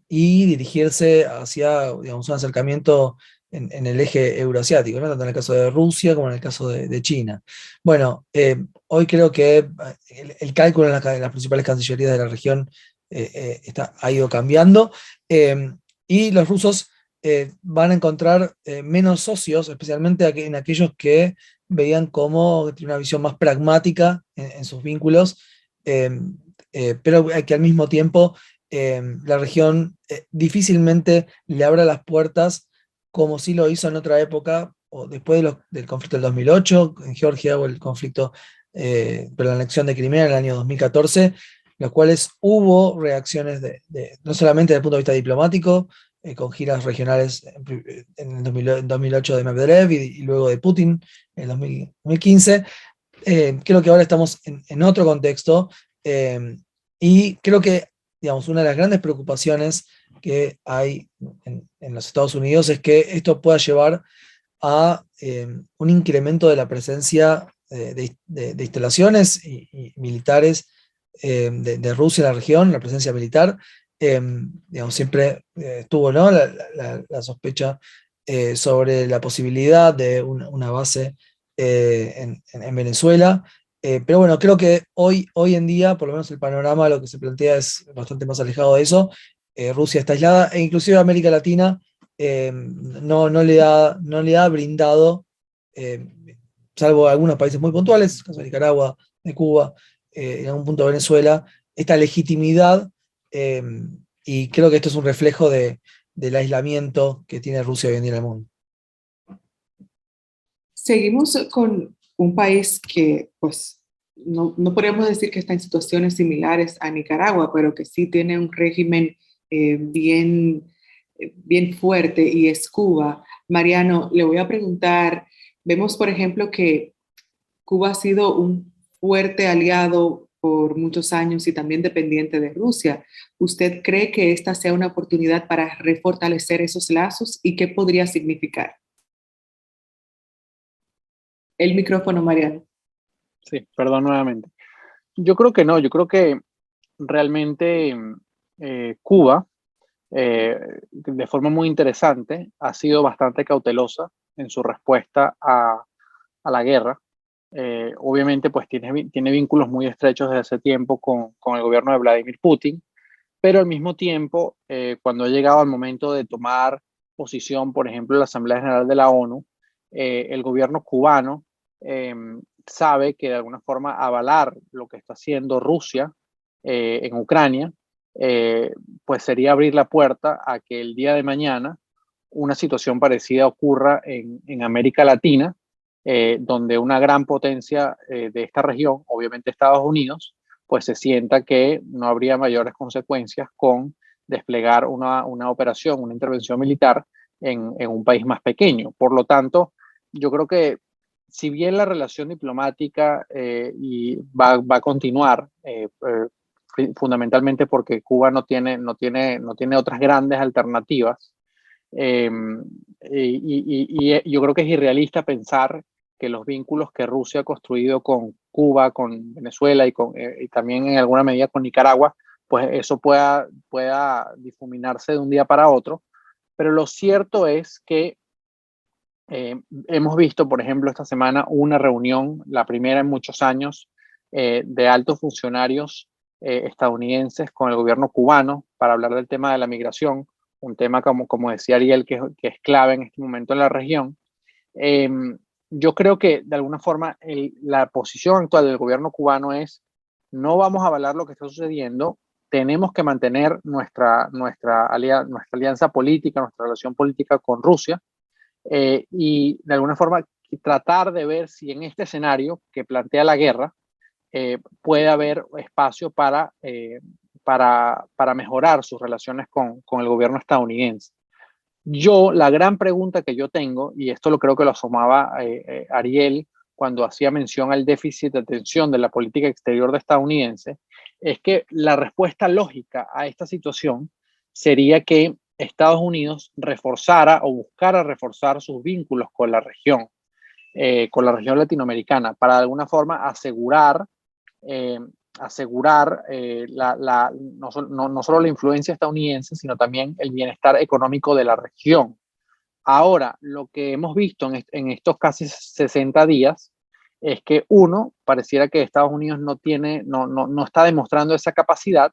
y dirigirse hacia, digamos, un acercamiento en el eje euroasiático, ¿no? Tanto en el caso de Rusia como en el caso de China. Bueno, hoy creo que el cálculo en las principales cancillerías de la región ha ido cambiando, y los rusos van a encontrar menos socios, especialmente en aquellos que veían como tiene una visión más pragmática en sus vínculos, pero que al mismo tiempo la región difícilmente le abra las puertas como sí lo hizo en otra época, o después del conflicto del 2008 en Georgia, o el conflicto por la anexión de Crimea en el año 2014, los cuales hubo reacciones no solamente desde el punto de vista diplomático, con giras regionales en el 2008 de Medvedev y luego de Putin en el 2015. Creo que ahora estamos en otro contexto, y creo que, digamos, una de las grandes preocupaciones que hay en los Estados Unidos es que esto pueda llevar a un incremento de la presencia de instalaciones y militares de Rusia en la región, la presencia militar, digamos, siempre tuvo, ¿no?, la sospecha sobre la posibilidad de una base en Venezuela. Pero bueno, creo que hoy en día, por lo menos el panorama, lo que se plantea es bastante más alejado de eso. Rusia está aislada e inclusive América Latina no le ha brindado, eh, salvo algunos países muy puntuales, el caso de Nicaragua, de Cuba, en algún punto de Venezuela, esta legitimidad, eh, y creo que esto es un reflejo del aislamiento que tiene Rusia hoy en día en el mundo. Seguimos con un país que, pues, no podemos decir que está en situaciones similares a Nicaragua, pero que sí tiene un régimen bien fuerte, y es Cuba. Mariano, le voy a preguntar, vemos, por ejemplo, que Cuba ha sido un fuerte aliado por muchos años y también dependiente de Rusia. ¿Usted cree que esta sea una oportunidad para refortalecer esos lazos y qué podría significar? El micrófono, Mariano. Sí, perdón nuevamente. Yo creo que no, yo creo que realmente Cuba, de forma muy interesante, ha sido bastante cautelosa en su respuesta a la guerra. Obviamente, pues tiene vínculos muy estrechos desde hace tiempo con el gobierno de Vladimir Putin, pero al mismo tiempo, cuando ha llegado el momento de tomar posición, por ejemplo, en la Asamblea General de la ONU, el gobierno cubano eh, sabe que de alguna forma avalar lo que está haciendo Rusia en Ucrania, eh, pues sería abrir la puerta a que el día de mañana una situación parecida ocurra en América Latina, donde una gran potencia de esta región, obviamente Estados Unidos, pues se sienta que no habría mayores consecuencias con desplegar una operación, una intervención militar en un país más pequeño. Por lo tanto, yo creo que si bien la relación diplomática y va a continuar, fundamentalmente porque Cuba no tiene otras grandes alternativas, eh, y yo creo que es irrealista pensar que los vínculos que Rusia ha construido con Cuba, con Venezuela y también en alguna medida con Nicaragua, pues eso pueda difuminarse de un día para otro. Pero lo cierto es que hemos visto, por ejemplo, esta semana una reunión, la primera en muchos años, de altos funcionarios estadounidenses con el gobierno cubano para hablar del tema de la migración, un tema, como decía Ariel, que es clave en este momento en la región. Eh, yo creo que de alguna forma la posición actual del gobierno cubano es: no vamos a avalar lo que está sucediendo, tenemos que mantener nuestra alianza política, nuestra relación política con Rusia, y de alguna forma tratar de ver si en este escenario que plantea la guerra puede haber espacio para mejorar sus relaciones con el gobierno estadounidense. La gran pregunta que yo tengo, y esto lo creo que lo asomaba Ariel cuando hacía mención al déficit de atención de la política exterior de estadounidense, es que la respuesta lógica a esta situación sería que Estados Unidos reforzara o buscara reforzar sus vínculos con la región latinoamericana, para de alguna forma asegurar no solo la influencia estadounidense, sino también el bienestar económico de la región. Ahora, lo que hemos visto en estos casi 60 días es que pareciera que Estados Unidos no está demostrando esa capacidad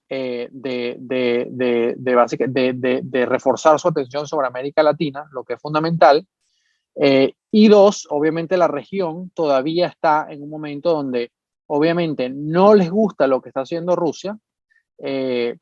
de reforzar su atención sobre América Latina, lo que es fundamental. Y dos, obviamente la región todavía está en un momento donde obviamente no les gusta lo que está haciendo Rusia,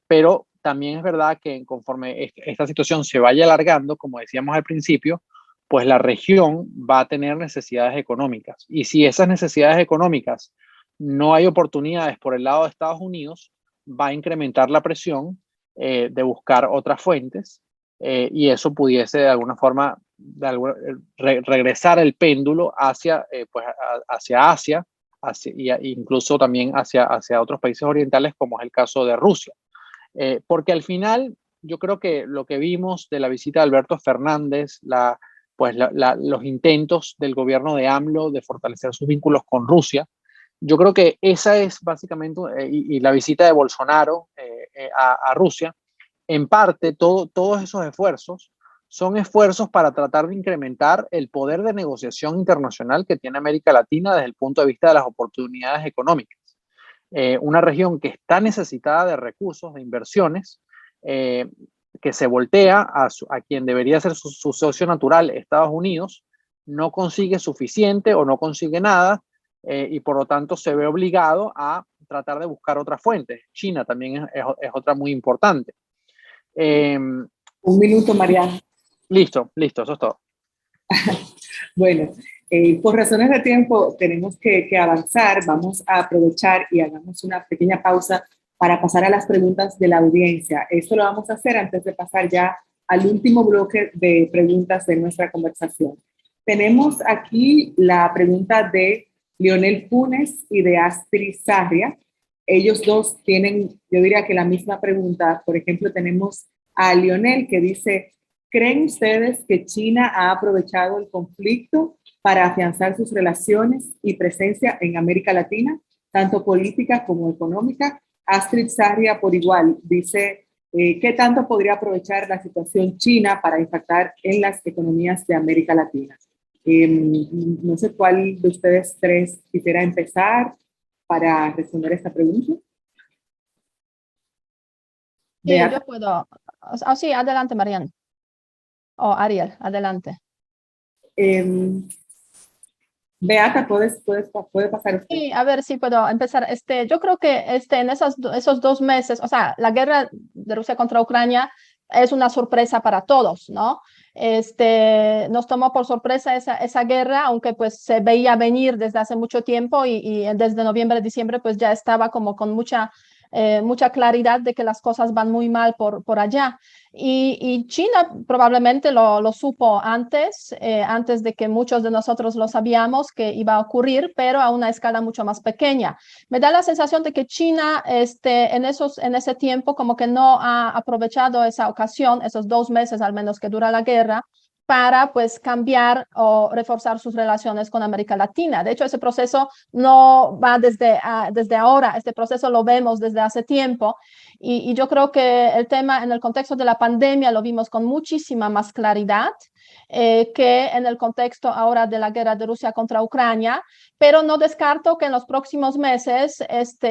pero también es verdad que conforme esta situación se vaya alargando, como decíamos al principio, pues la región va a tener necesidades económicas. Y si esas necesidades económicas no hay oportunidades por el lado de Estados Unidos, va a incrementar la presión de buscar otras fuentes, y eso pudiese de alguna forma regresar el péndulo hacia Asia, incluso también hacia otros países orientales, como es el caso de Rusia. Porque al final yo creo que lo que vimos de la visita de Alberto Fernández, los intentos del gobierno de AMLO de fortalecer sus vínculos con Rusia, Yo creo que esa es básicamente, y la visita de Bolsonaro a Rusia, en parte todos esos esfuerzos son esfuerzos para tratar de incrementar el poder de negociación internacional que tiene América Latina desde el punto de vista de las oportunidades económicas. Una región que está necesitada de recursos, de inversiones, que se voltea a quien debería ser su socio natural, Estados Unidos, no consigue suficiente o no consigue nada, y por lo tanto se ve obligado a tratar de buscar otras fuentes. China también es otra muy importante. Un minuto, Mariana. Listo, eso es todo. Bueno, por razones de tiempo tenemos que avanzar. Vamos a aprovechar y hagamos una pequeña pausa para pasar a las preguntas de la audiencia. Esto lo vamos a hacer antes de pasar ya al último bloque de preguntas de nuestra conversación. Tenemos aquí la pregunta de Lionel Funes y de Astrid Sarria. Ellos dos tienen, yo diría que la misma pregunta. Por ejemplo, tenemos a Lionel que dice: ¿creen ustedes que China ha aprovechado el conflicto para afianzar sus relaciones y presencia en América Latina, tanto política como económica? Astrid Sarria, por igual, dice: ¿qué tanto podría aprovechar la situación china para impactar en las economías de América Latina? No sé cuál de ustedes tres quisiera empezar para responder esta pregunta. Sí, yo puedo. Sí, adelante, Mariana. Ariel, adelante. Beata, puede pasar usted. Sí, a ver si puedo empezar. Yo creo que en esos 2 meses, o sea, la guerra de Rusia contra Ucrania es una sorpresa para todos, ¿no? Nos tomó por sorpresa esa guerra, aunque pues se veía venir desde hace mucho tiempo y desde noviembre, diciembre, pues ya estaba como con mucha claridad de que las cosas van muy mal por allá. Y China probablemente lo supo antes de que muchos de nosotros lo sabíamos que iba a ocurrir, pero a una escala mucho más pequeña. Me da la sensación de que China en ese tiempo como que no ha aprovechado esa ocasión, esos 2 meses al menos que dura la guerra, para pues cambiar o reforzar sus relaciones con América Latina. De hecho, ese proceso no va desde ahora, este proceso lo vemos desde hace tiempo y yo creo que el tema en el contexto de la pandemia lo vimos con muchísima más claridad que en el contexto ahora de la guerra de Rusia contra Ucrania, pero no descarto que en los próximos meses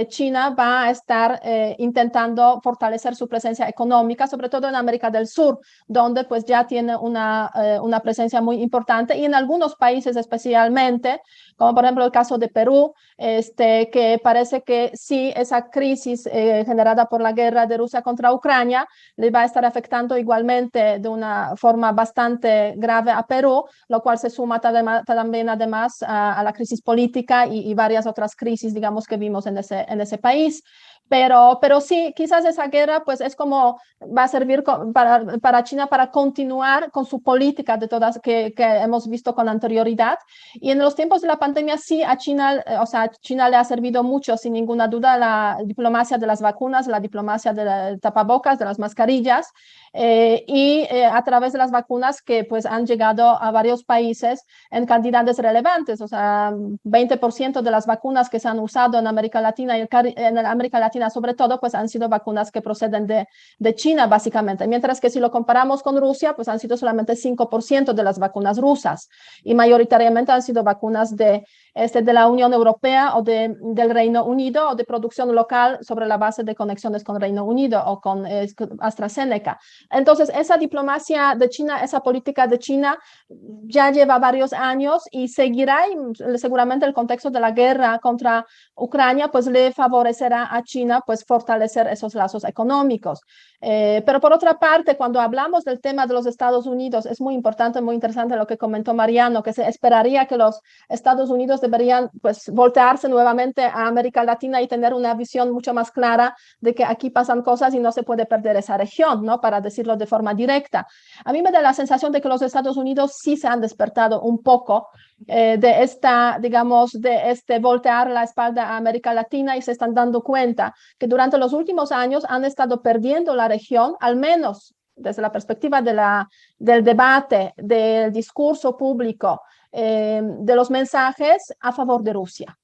China va a estar intentando fortalecer su presencia económica, sobre todo en América del Sur, donde pues ya tiene una presencia muy importante y en algunos países especialmente, como por ejemplo el caso de Perú, que parece que sí, esa crisis generada por la guerra de Rusia contra Ucrania le va a estar afectando igualmente de una forma bastante grave a Perú, lo cual se suma también además a la crisis política y varias otras crisis, digamos, que vimos en ese país. Pero sí, quizás esa guerra pues es como va a servir para China para continuar con su política de todas que hemos visto con anterioridad. Y en los tiempos de la pandemia sí a China, China le ha servido mucho, sin ninguna duda, la diplomacia de las vacunas, la diplomacia de tapabocas, de las mascarillas, a través de las vacunas que pues han llegado a varios países en cantidades relevantes, o sea, 20% de las vacunas que se han usado en América Latina y en América Latina sobre todo, pues han sido vacunas que proceden de China básicamente, mientras que si lo comparamos con Rusia, pues han sido solamente 5% de las vacunas rusas y mayoritariamente han sido vacunas de la Unión Europea o del Reino Unido o de producción local sobre la base de conexiones con Reino Unido o con AstraZeneca. Entonces, esa diplomacia de China, esa política de China ya lleva varios años y seguirá y seguramente el contexto de la guerra contra Ucrania pues le favorecerá a China pues fortalecer esos lazos económicos. Pero por otra parte, cuando hablamos del tema de los Estados Unidos, es muy importante, muy interesante lo que comentó Mariano, que se esperaría que los Estados Unidos deberían pues voltearse nuevamente a América Latina y tener una visión mucho más clara de que aquí pasan cosas y no se puede perder esa región, ¿no? Para decirlo de forma directa. A mí me da la sensación de que los Estados Unidos sí se han despertado un poco de voltear la espalda a América Latina y se están dando cuenta que durante los últimos años han estado perdiendo la región, al menos desde la perspectiva del debate, del discurso público, de los mensajes a favor de Rusia.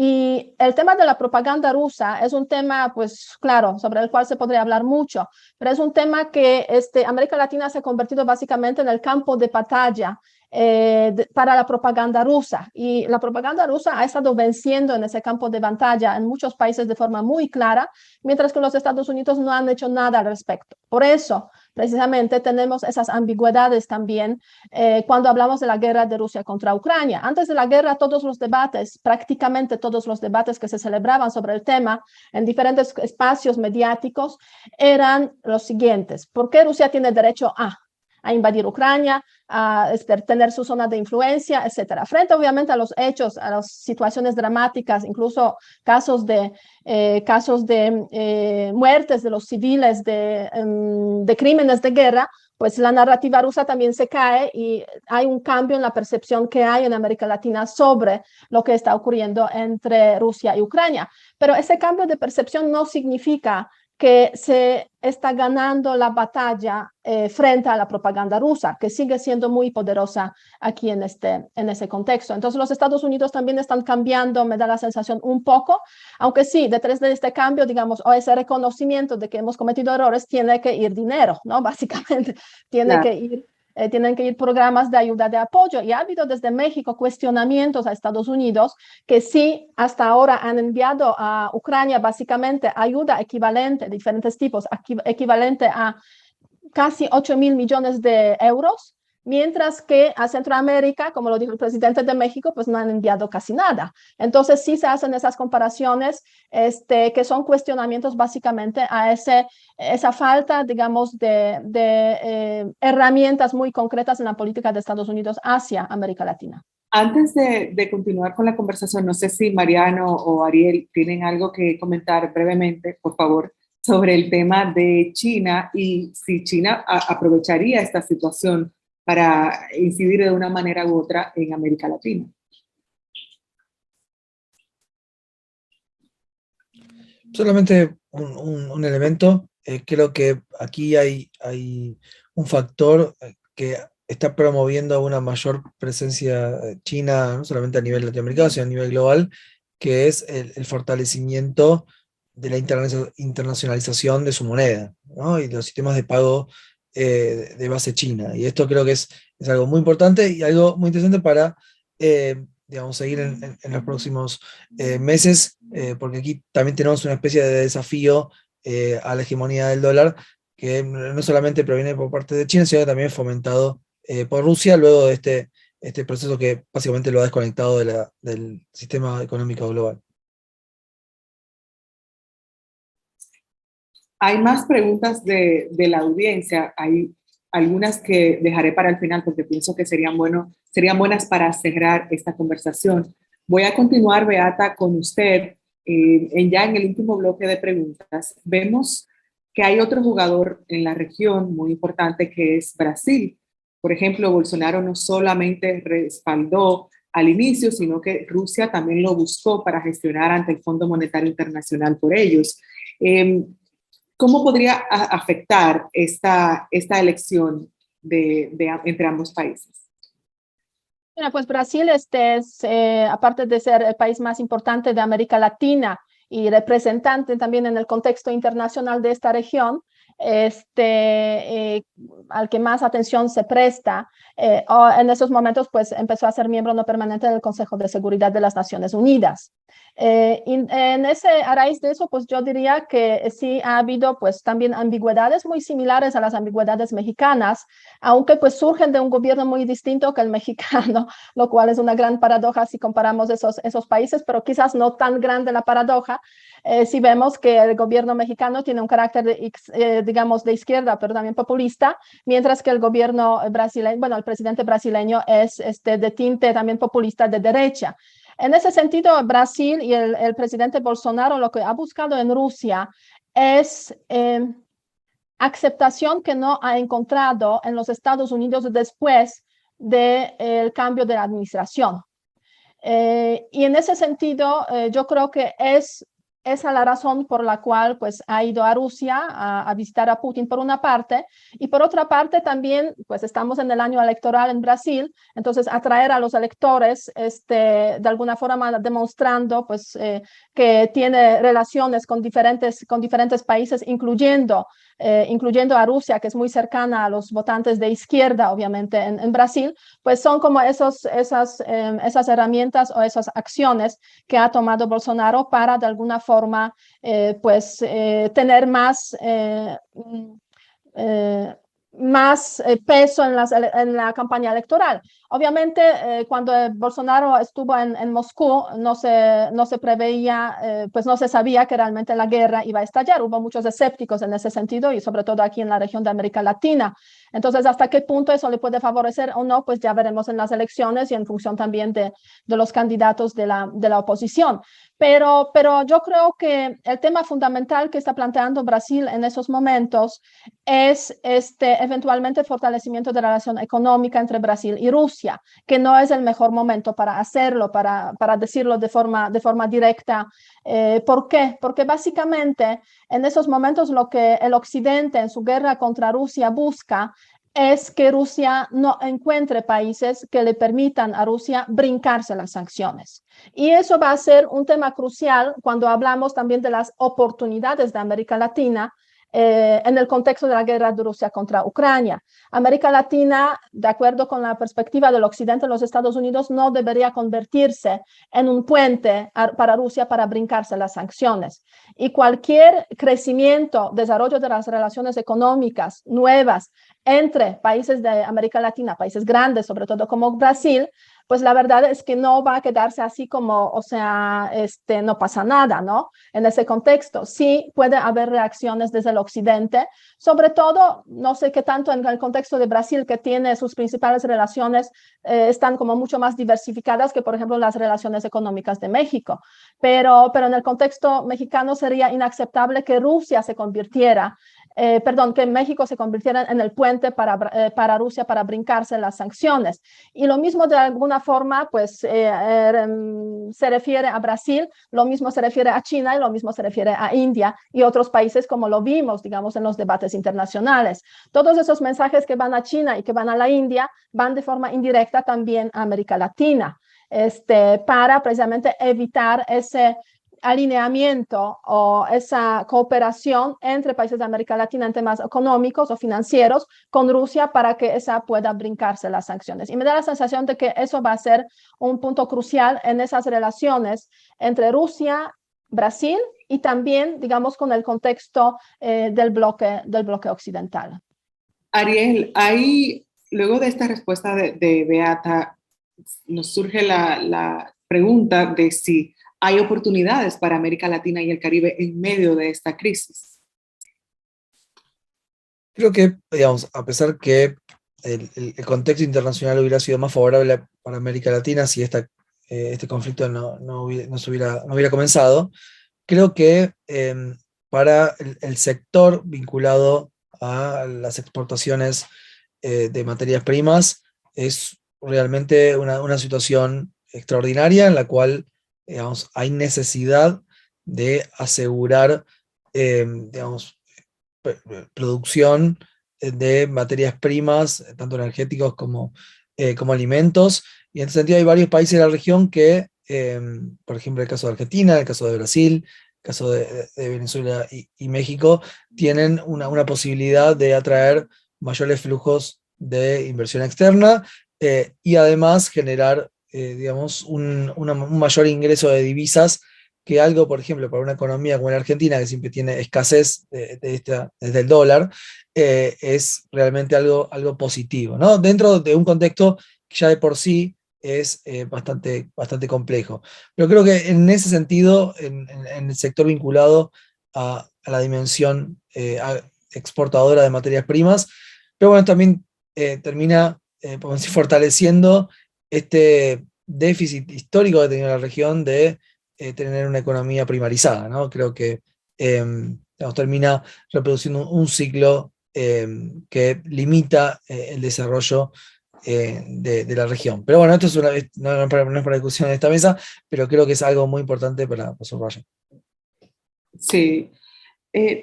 Y el tema de la propaganda rusa es un tema, pues claro, sobre el cual se podría hablar mucho, pero es un tema que América Latina se ha convertido básicamente en el campo de batalla para la propaganda rusa. Y la propaganda rusa ha estado venciendo en ese campo de batalla en muchos países de forma muy clara, mientras que los Estados Unidos no han hecho nada al respecto. Por eso, precisamente, tenemos esas ambigüedades también cuando hablamos de la guerra de Rusia contra Ucrania. Antes de la guerra, todos los debates, prácticamente todos los debates que se celebraban sobre el tema en diferentes espacios mediáticos eran los siguientes. ¿Por qué Rusia tiene derecho a invadir Ucrania, a tener su zona de influencia, etcétera? Frente obviamente a los hechos, a las situaciones dramáticas, incluso casos de muertes de los civiles, de crímenes de guerra, pues la narrativa rusa también se cae y hay un cambio en la percepción que hay en América Latina sobre lo que está ocurriendo entre Rusia y Ucrania. Pero ese cambio de percepción no significa que se está ganando la batalla frente a la propaganda rusa, que sigue siendo muy poderosa aquí en ese contexto. Entonces los Estados Unidos también están cambiando, me da la sensación un poco, aunque sí, detrás de este cambio, digamos, o ese reconocimiento de que hemos cometido errores, tiene que ir dinero, ¿no? Básicamente, tienen que ir programas de ayuda, de apoyo. Y ha habido desde México cuestionamientos a Estados Unidos que sí, hasta ahora han enviado a Ucrania básicamente ayuda equivalente, de diferentes tipos, equivalente a casi 8.000 millones de euros, mientras que a Centroamérica, como lo dijo el presidente de México, pues no han enviado casi nada. Entonces sí se hacen esas comparaciones que son cuestionamientos básicamente a esa falta, digamos, de herramientas muy concretas en la política de Estados Unidos hacia América Latina. Antes de continuar con la conversación, no sé si Mariano o Ariel tienen algo que comentar brevemente, por favor, sobre el tema de China y si China aprovecharía esta situación para incidir de una manera u otra en América Latina. Solamente un elemento. Creo que aquí hay un factor que está promoviendo una mayor presencia china, no solamente a nivel latinoamericano, sino a nivel global, que es el fortalecimiento de la internacionalización de su moneda, ¿no? Y de los sistemas de pago de base china. Y esto creo que es algo muy importante y algo muy interesante para digamos, seguir en los próximos meses, porque aquí también tenemos una especie de desafío a la hegemonía del dólar, que no solamente proviene por parte de China, sino que también es fomentado por Rusia, luego de este proceso que básicamente lo ha desconectado del sistema económico global. Hay más preguntas de la audiencia. Hay algunas que dejaré para el final porque pienso que serían buenas para cerrar esta conversación. Voy a continuar, Beata, con usted. Ya en el último bloque de preguntas, vemos que hay otro jugador en la región muy importante que es Brasil. Por ejemplo, Bolsonaro no solamente respaldó al inicio, sino que Rusia también lo buscó para gestionar ante el Fondo Monetario Internacional por ellos. ¿Cómo podría afectar esta elección entre ambos países? Mira, pues Brasil aparte de ser el país más importante de América Latina y representante también en el contexto internacional de esta región, al que más atención se presta, en esos momentos pues empezó a ser miembro no permanente del Consejo de Seguridad de las Naciones Unidas. A raíz de eso, pues yo diría que sí ha habido pues también ambigüedades muy similares a las ambigüedades mexicanas, aunque pues surgen de un gobierno muy distinto que el mexicano, lo cual es una gran paradoja si comparamos esos países, pero quizás no tan grande la paradoja si vemos que el gobierno mexicano tiene un carácter digamos de izquierda, pero también populista, mientras que el gobierno brasileño, bueno, el presidente brasileño es de tinte también populista de derecha. En ese sentido, Brasil y el presidente Bolsonaro lo que ha buscado en Rusia es aceptación que no ha encontrado en los Estados Unidos después del cambio de la administración. Y en ese sentido, yo creo que es esa es la razón por la cual pues, ha ido a Rusia a visitar a Putin por una parte, y por otra parte también pues, estamos en el año electoral en Brasil, entonces atraer a los electores de alguna forma demostrando pues, que tiene relaciones con diferentes países, incluyendo a Rusia, que es muy cercana a los votantes de izquierda, obviamente, en Brasil, pues son como esas herramientas o esas acciones que ha tomado Bolsonaro para, de alguna forma, tener más peso en la campaña electoral. Obviamente, cuando Bolsonaro estuvo en Moscú, no se preveía, pues no se sabía que realmente la guerra iba a estallar. Hubo muchos escépticos en ese sentido y sobre todo aquí en la región de América Latina. Entonces, hasta qué punto eso le puede favorecer o no, pues ya veremos en las elecciones y en función también de los candidatos de la oposición. Pero yo creo que el tema fundamental que está planteando Brasil en esos momentos es eventualmente fortalecimiento de la relación económica entre Brasil y Rusia, que no es el mejor momento para hacerlo, para decirlo de forma directa. ¿Por qué? Porque básicamente en esos momentos lo que el Occidente en su guerra contra Rusia busca es que Rusia no encuentre países que le permitan a Rusia brincarse las sanciones. Y eso va a ser un tema crucial cuando hablamos también de las oportunidades de América Latina en el contexto de la guerra de Rusia contra Ucrania. América Latina, de acuerdo con la perspectiva del Occidente, los Estados Unidos no debería convertirse en un puente para Rusia para brincarse las sanciones. Y cualquier crecimiento, desarrollo de las relaciones económicas nuevas entre países de América Latina, países grandes, sobre todo como Brasil, pues la verdad es que no va a quedarse así como, o sea, no pasa nada, ¿no? En ese contexto sí puede haber reacciones desde el Occidente, sobre todo, no sé qué tanto en el contexto de Brasil, que tiene sus principales relaciones, están como mucho más diversificadas que, por ejemplo, las relaciones económicas de México. Pero en el contexto mexicano sería inaceptable que Rusia se convirtiera que México se convirtiera en el puente para Rusia para brincarse las sanciones. Y lo mismo de alguna forma, pues se refiere a Brasil, lo mismo se refiere a China y lo mismo se refiere a India y otros países como lo vimos, digamos, en los debates internacionales. Todos esos mensajes que van a China y que van a la India van de forma indirecta también a América Latina, para precisamente evitar ese alineamiento o esa cooperación entre países de América Latina en temas económicos o financieros con Rusia para que esa pueda brincarse las sanciones. Y me da la sensación de que eso va a ser un punto crucial en esas relaciones entre Rusia, Brasil y también, digamos, con el contexto del bloque occidental. Ariel, ahí, luego de esta respuesta de Beata, nos surge la pregunta de si hay oportunidades para América Latina y el Caribe en medio de esta crisis. Creo que, digamos, a pesar que el contexto internacional hubiera sido más favorable para América Latina si este conflicto no hubiera comenzado, creo que para el sector vinculado a las exportaciones de materias primas es realmente una situación extraordinaria en la cual, digamos, hay necesidad de asegurar, digamos, producción de materias primas, tanto energéticos como alimentos, y en ese sentido hay varios países de la región que, por ejemplo, el caso de Argentina, el caso de Brasil, el caso de Venezuela y México, tienen una posibilidad de atraer mayores flujos de inversión externa y además generar digamos, un mayor ingreso de divisas, que algo, por ejemplo, para una economía como la Argentina, que siempre tiene escasez desde el dólar, es realmente algo positivo, ¿no? Dentro de un contexto que ya de por sí es bastante complejo. Pero creo que en ese sentido, en el sector vinculado a la dimensión exportadora de materias primas, pero bueno, también termina podemos decir, fortaleciendo este déficit histórico que ha tenido la región de tener una economía primarizada, ¿no? Creo que termina reproduciendo un ciclo que limita el desarrollo de la región. Pero bueno, esto no es para discusión en esta mesa, pero creo que es algo muy importante para subrayar. Sí.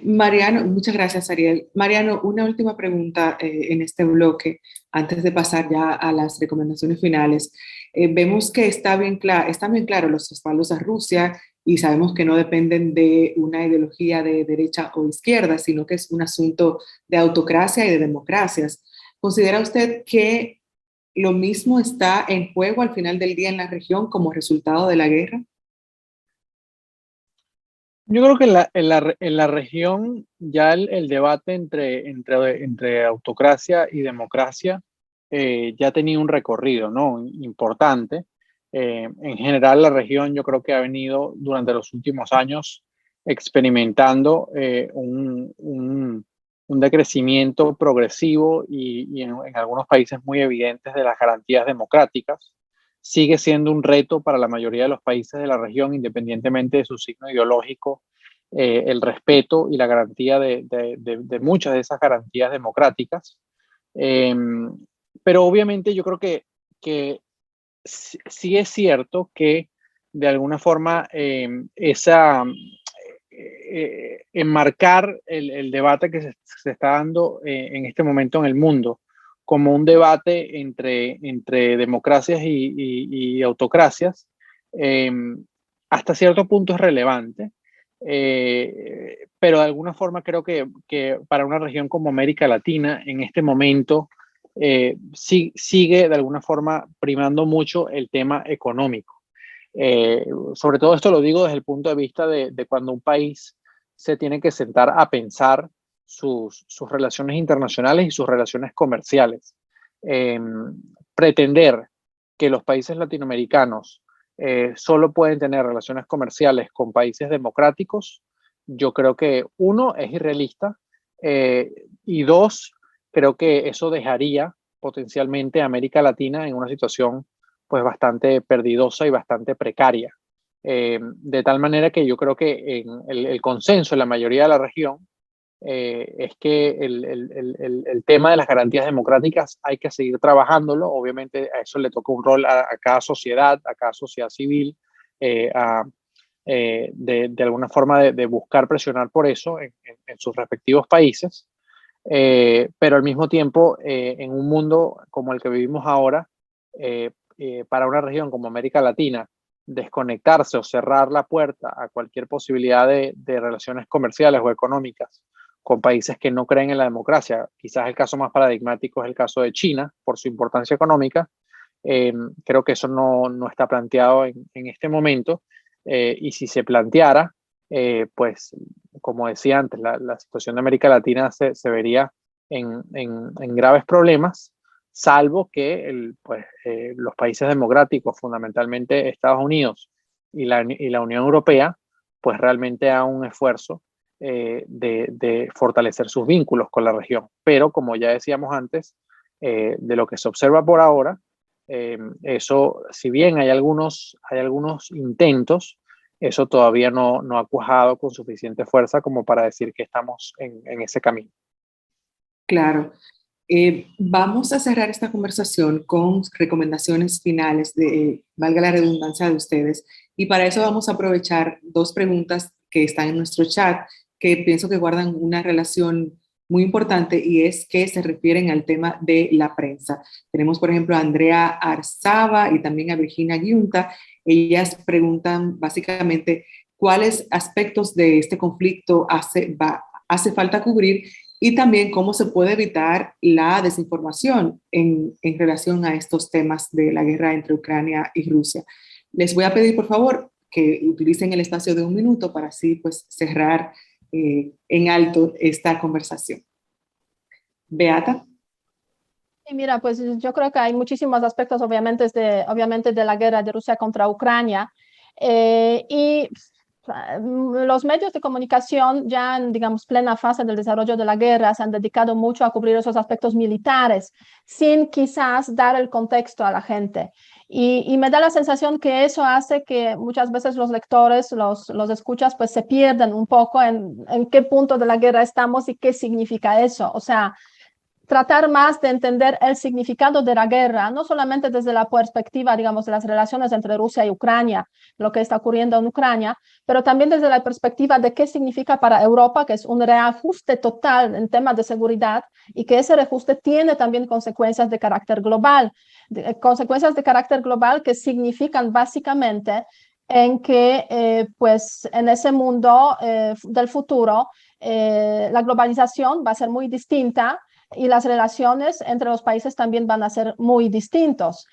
Mariano, muchas gracias, Ariel. Mariano, una última pregunta en este bloque, antes de pasar ya a las recomendaciones finales. Vemos que están bien claros los respaldos a Rusia y sabemos que no dependen de una ideología de derecha o izquierda, sino que es un asunto de autocracia y de democracias. ¿Considera usted que lo mismo está en juego al final del día en la región como resultado de la guerra? Yo creo que en la región ya el debate entre autocracia y democracia ya tenía un recorrido, ¿no? Importante. En general, la región yo creo que ha venido durante los últimos años experimentando un decrecimiento progresivo y en algunos países muy evidentes de las garantías democráticas. Sigue siendo un reto para la mayoría de los países de la región, independientemente de su signo ideológico, el respeto y la garantía de muchas de esas garantías democráticas. Eh, pero obviamente yo creo que sí es cierto que de alguna forma enmarcar el debate que se está dando en este momento en el mundo como un debate entre democracias y autocracias, eh, hasta cierto punto es relevante, pero de alguna forma creo que para una región como América Latina, en este momento, sigue de alguna forma primando mucho el tema económico. Sobre todo esto lo digo desde el punto de vista de cuando un país se tiene que sentar a pensar sus relaciones internacionales y sus relaciones comerciales. Eh, Pretender que los países latinoamericanos solo pueden tener relaciones comerciales con países democráticos, yo creo que uno, es irrealista, y dos, creo que eso dejaría potencialmente a América Latina en una situación pues bastante perdidosa y bastante precaria. De tal manera que yo creo que en el consenso en la mayoría de la región es que el tema de las garantías democráticas hay que seguir trabajándolo. Obviamente a eso le toca un rol a cada sociedad, civil, de alguna forma de buscar presionar por eso en sus respectivos países. Pero al mismo tiempo, en un mundo como el que vivimos ahora, para una región como América Latina, desconectarse o cerrar la puerta a cualquier posibilidad de relaciones comerciales o económicas con países que no creen en la democracia, quizás el caso más paradigmático es el caso de China, por su importancia económica. Creo que eso no está planteado en este momento, y si se planteara, pues como decía antes, la situación de América Latina se vería en graves problemas, salvo que los países democráticos, fundamentalmente Estados Unidos y la Unión Europea, pues realmente hagan un esfuerzo de fortalecer sus vínculos con la región. Pero como ya decíamos antes, de lo que se observa por ahora, eso, si bien hay algunos intentos, eso todavía no ha cuajado con suficiente fuerza como para decir que estamos en ese camino. Claro. Vamos a cerrar esta conversación con recomendaciones finales valga la redundancia de ustedes. Y para eso vamos a aprovechar dos preguntas que están en nuestro chat, que pienso que guardan una relación muy importante y es que se refieren al tema de la prensa. Tenemos, por ejemplo, a Andrea Arzaba y también a Virginia Giunta. Ellas preguntan básicamente cuáles aspectos de este conflicto hace falta cubrir y también cómo se puede evitar la desinformación en relación a estos temas de la guerra entre Ucrania y Rusia. Les voy a pedir, por favor, que utilicen el espacio de 1 minuto para así pues cerrar en alto esta conversación. Beata. Y mira, pues yo creo que hay muchísimos aspectos, obviamente, de la guerra de Rusia contra Ucrania. Y los medios de comunicación ya en, digamos, plena fase del desarrollo de la guerra se han dedicado mucho a cubrir esos aspectos militares, sin quizás dar el contexto a la gente. Y me da la sensación que eso hace que muchas veces los lectores, los escuchas, pues se pierden un poco en qué punto de la guerra estamos y qué significa eso. O sea, tratar más de entender el significado de la guerra, no solamente desde la perspectiva, digamos, de las relaciones entre Rusia y Ucrania, lo que está ocurriendo en Ucrania, pero también desde la perspectiva de qué significa para Europa, que es un reajuste total en temas de seguridad y que ese reajuste tiene también consecuencias de carácter global, consecuencias de carácter global que significan básicamente en que pues en ese mundo del futuro la globalización va a ser muy distinta y las relaciones entre los países también van a ser muy distintos,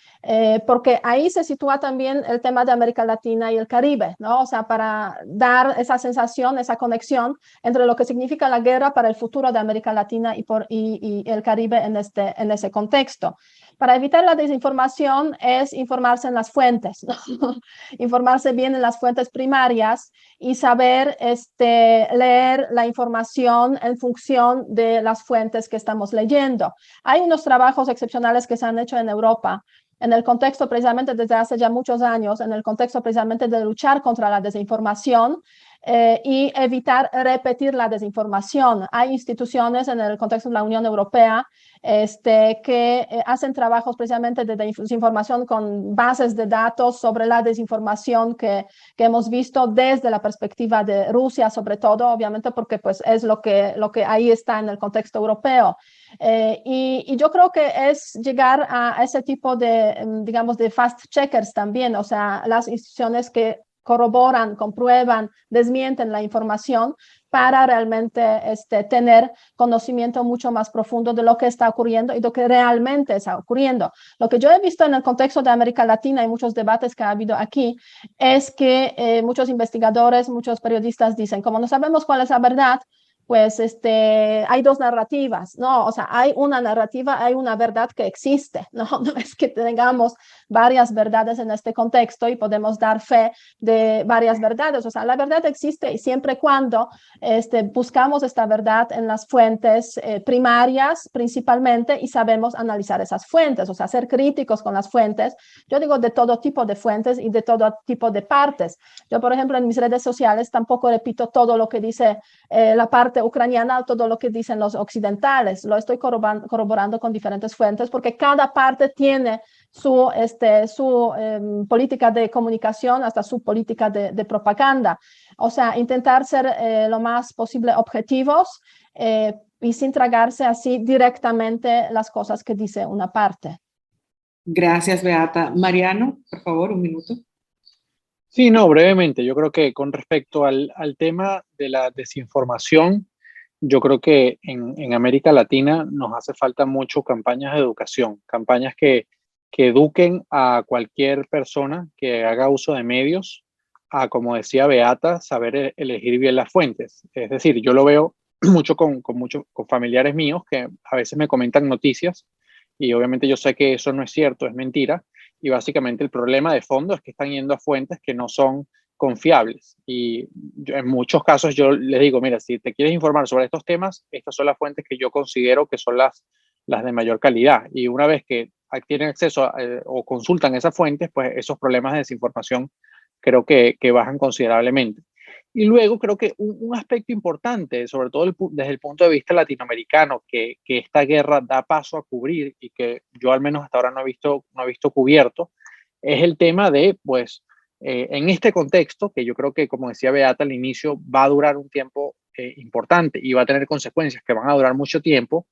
porque ahí se sitúa también el tema de América Latina y el Caribe, ¿no? O sea, para dar esa sensación, esa conexión entre lo que significa la guerra para el futuro de América Latina y el Caribe en ese contexto. Para evitar la desinformación es informarse en las fuentes, ¿no? Informarse bien en las fuentes primarias y saber leer la información en función de las fuentes que estamos leyendo. Hay unos trabajos excepcionales que se han hecho en Europa en el contexto precisamente desde hace ya muchos años, en el contexto precisamente de luchar contra la desinformación y evitar repetir la desinformación. Hay instituciones en el contexto de la Unión Europea que hacen trabajos precisamente de desinformación con bases de datos sobre la desinformación que hemos visto desde la perspectiva de Rusia, sobre todo, obviamente, porque pues, es lo que ahí está en el contexto europeo. Y yo creo que es llegar a ese tipo de, digamos, de fast checkers también, o sea, las instituciones que corroboran, comprueban, desmienten la información para realmente tener conocimiento mucho más profundo de lo que está ocurriendo y de lo que realmente está ocurriendo. Lo que yo he visto en el contexto de América Latina y muchos debates que ha habido aquí es que muchos investigadores, muchos periodistas dicen, como no sabemos cuál es la verdad, pues hay dos narrativas, ¿no? O sea, hay una narrativa, hay una verdad que existe, ¿no? No es que tengamos varias verdades en este contexto y podemos dar fe de varias verdades. O sea, la verdad existe y siempre y cuando buscamos esta verdad en las fuentes primarias principalmente y sabemos analizar esas fuentes, o sea, ser críticos con las fuentes. Yo digo de todo tipo de fuentes y de todo tipo de partes. Yo, por ejemplo, en mis redes sociales tampoco repito todo lo que dice la parte ucraniana, todo lo que dicen los occidentales. Lo estoy corroborando con diferentes fuentes porque cada parte tiene su política de comunicación, hasta su política de propaganda. O sea, intentar ser lo más posible objetivos y sin tragarse así directamente las cosas que dice una parte. Gracias, Beata. Mariano, por favor, un minuto. Sí, no, brevemente. Yo creo que con respecto al tema de la desinformación, yo creo que en América Latina nos hace falta mucho campañas de educación, campañas que eduquen a cualquier persona que haga uso de medios, a, como decía Beata, saber elegir bien las fuentes. Es decir, yo lo veo mucho con familiares míos que a veces me comentan noticias y obviamente yo sé que eso no es cierto, es mentira. Y básicamente el problema de fondo es que están yendo a fuentes que no son confiables. Y en muchos casos yo les digo, mira, si te quieres informar sobre estos temas, estas son las fuentes que yo considero que son las de mayor calidad. Y una vez que tienen acceso o consultan esas fuentes, pues esos problemas de desinformación creo que bajan considerablemente. Y luego creo que un aspecto importante, sobre todo desde el punto de vista latinoamericano, que esta guerra da paso a cubrir y que yo al menos hasta ahora no he visto cubierto, es el tema de, pues, en este contexto, que yo creo que, como decía Beata al inicio, va a durar un tiempo importante y va a tener consecuencias que van a durar mucho tiempo,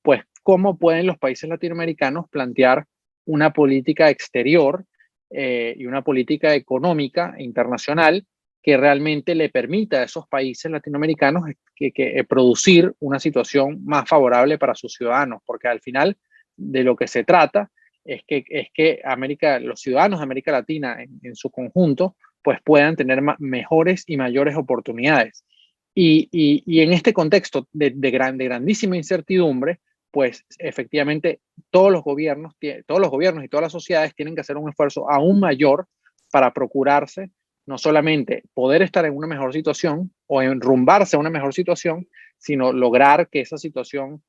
pues, ¿cómo pueden los países latinoamericanos plantear una política exterior y una política económica internacional que realmente le permita a esos países latinoamericanos que producir una situación más favorable para sus ciudadanos? Porque al final de lo que se trata es que los ciudadanos de América Latina en su conjunto pues puedan tener mejores y mayores oportunidades. Y en este contexto de grandísima incertidumbre, pues efectivamente todos los gobiernos y todas las sociedades tienen que hacer un esfuerzo aún mayor para procurarse no solamente poder estar en una mejor situación o enrumbarse a una mejor situación, sino lograr que esa situación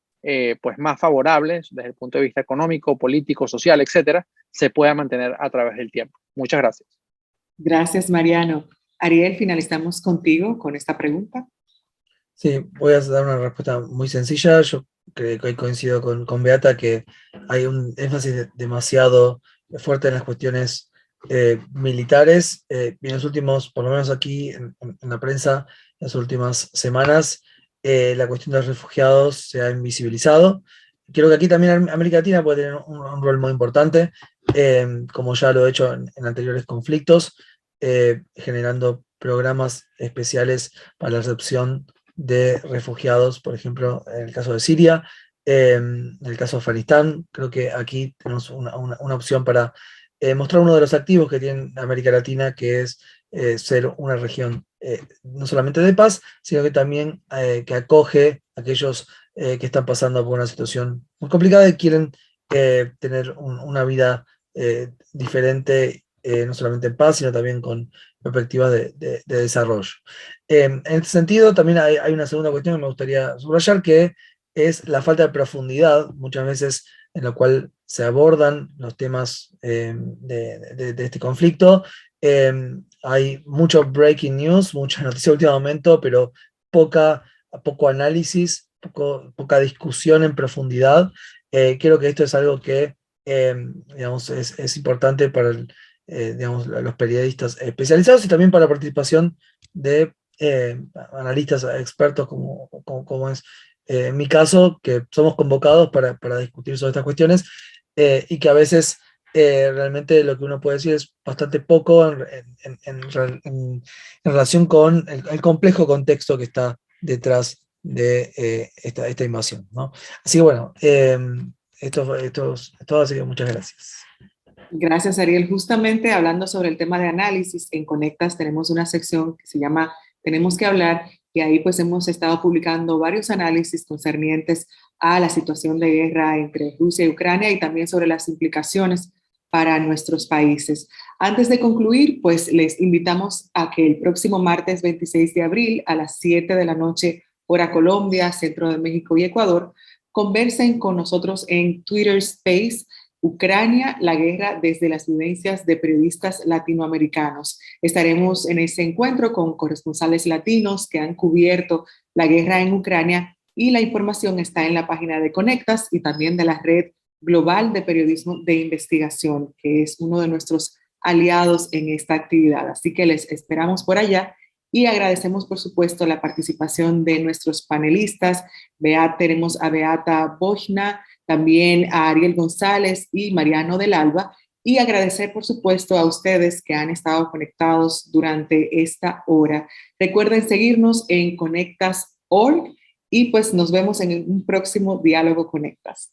pues más favorable desde el punto de vista económico, político, social, etcétera, se pueda mantener a través del tiempo. Muchas gracias. Gracias, Mariano. Ariel, finalizamos contigo con esta pregunta. Sí, voy a dar una respuesta muy sencilla. Yo que coincido con Beata, que hay un énfasis demasiado fuerte en las cuestiones militares, y en los últimos, por lo menos aquí en la prensa, en las últimas semanas, la cuestión de los refugiados se ha invisibilizado. Creo que aquí también América Latina puede tener un rol muy importante, como ya lo he hecho en anteriores conflictos, generando programas especiales para la recepción de refugiados, por ejemplo, en el caso de Siria, en el caso de Afganistán. Creo que aquí tenemos una opción para mostrar uno de los activos que tiene América Latina, que es ser una región no solamente de paz, sino que también que acoge a aquellos que están pasando por una situación muy complicada y quieren tener una vida diferente, no solamente en paz, sino también con perspectivas de desarrollo. En este sentido, también hay una segunda cuestión que me gustaría subrayar, que es la falta de profundidad, muchas veces en la cual se abordan los temas de este conflicto. Hay mucho breaking news, mucha noticia de último momento, pero poco análisis, poca discusión en profundidad. Creo que esto es algo que digamos, es importante para digamos, los periodistas especializados y también para la participación de analistas expertos como es en mi caso, que somos convocados para discutir sobre estas cuestiones, y que a veces realmente lo que uno puede decir es bastante poco en relación con el complejo contexto que está detrás de esta invasión, ¿no? Así que bueno, esto es todo, así que muchas gracias. Gracias, Ariel. Justamente hablando sobre el tema de análisis, en Conectas tenemos una sección que se llama Tenemos que hablar, y ahí pues hemos estado publicando varios análisis concernientes a la situación de guerra entre Rusia y Ucrania y también sobre las implicaciones para nuestros países. Antes de concluir, pues les invitamos a que el próximo martes 26 de abril a las 7 de la noche, hora Colombia, Centro de México y Ecuador, conversen con nosotros en Twitter Space Ucrania, la guerra desde las vivencias de periodistas latinoamericanos. Estaremos en ese encuentro con corresponsales latinos que han cubierto la guerra en Ucrania, y la información está en la página de Conectas y también de la Red Global de Periodismo de Investigación, que es uno de nuestros aliados en esta actividad. Así que les esperamos por allá y agradecemos, por supuesto, la participación de nuestros panelistas. Tenemos a Beata Bojna, también a Ariel González y Mariano del Alba, y agradecer, por supuesto, a ustedes que han estado conectados durante esta hora. Recuerden seguirnos en conectas.org y pues nos vemos en un próximo Diálogo Conectas.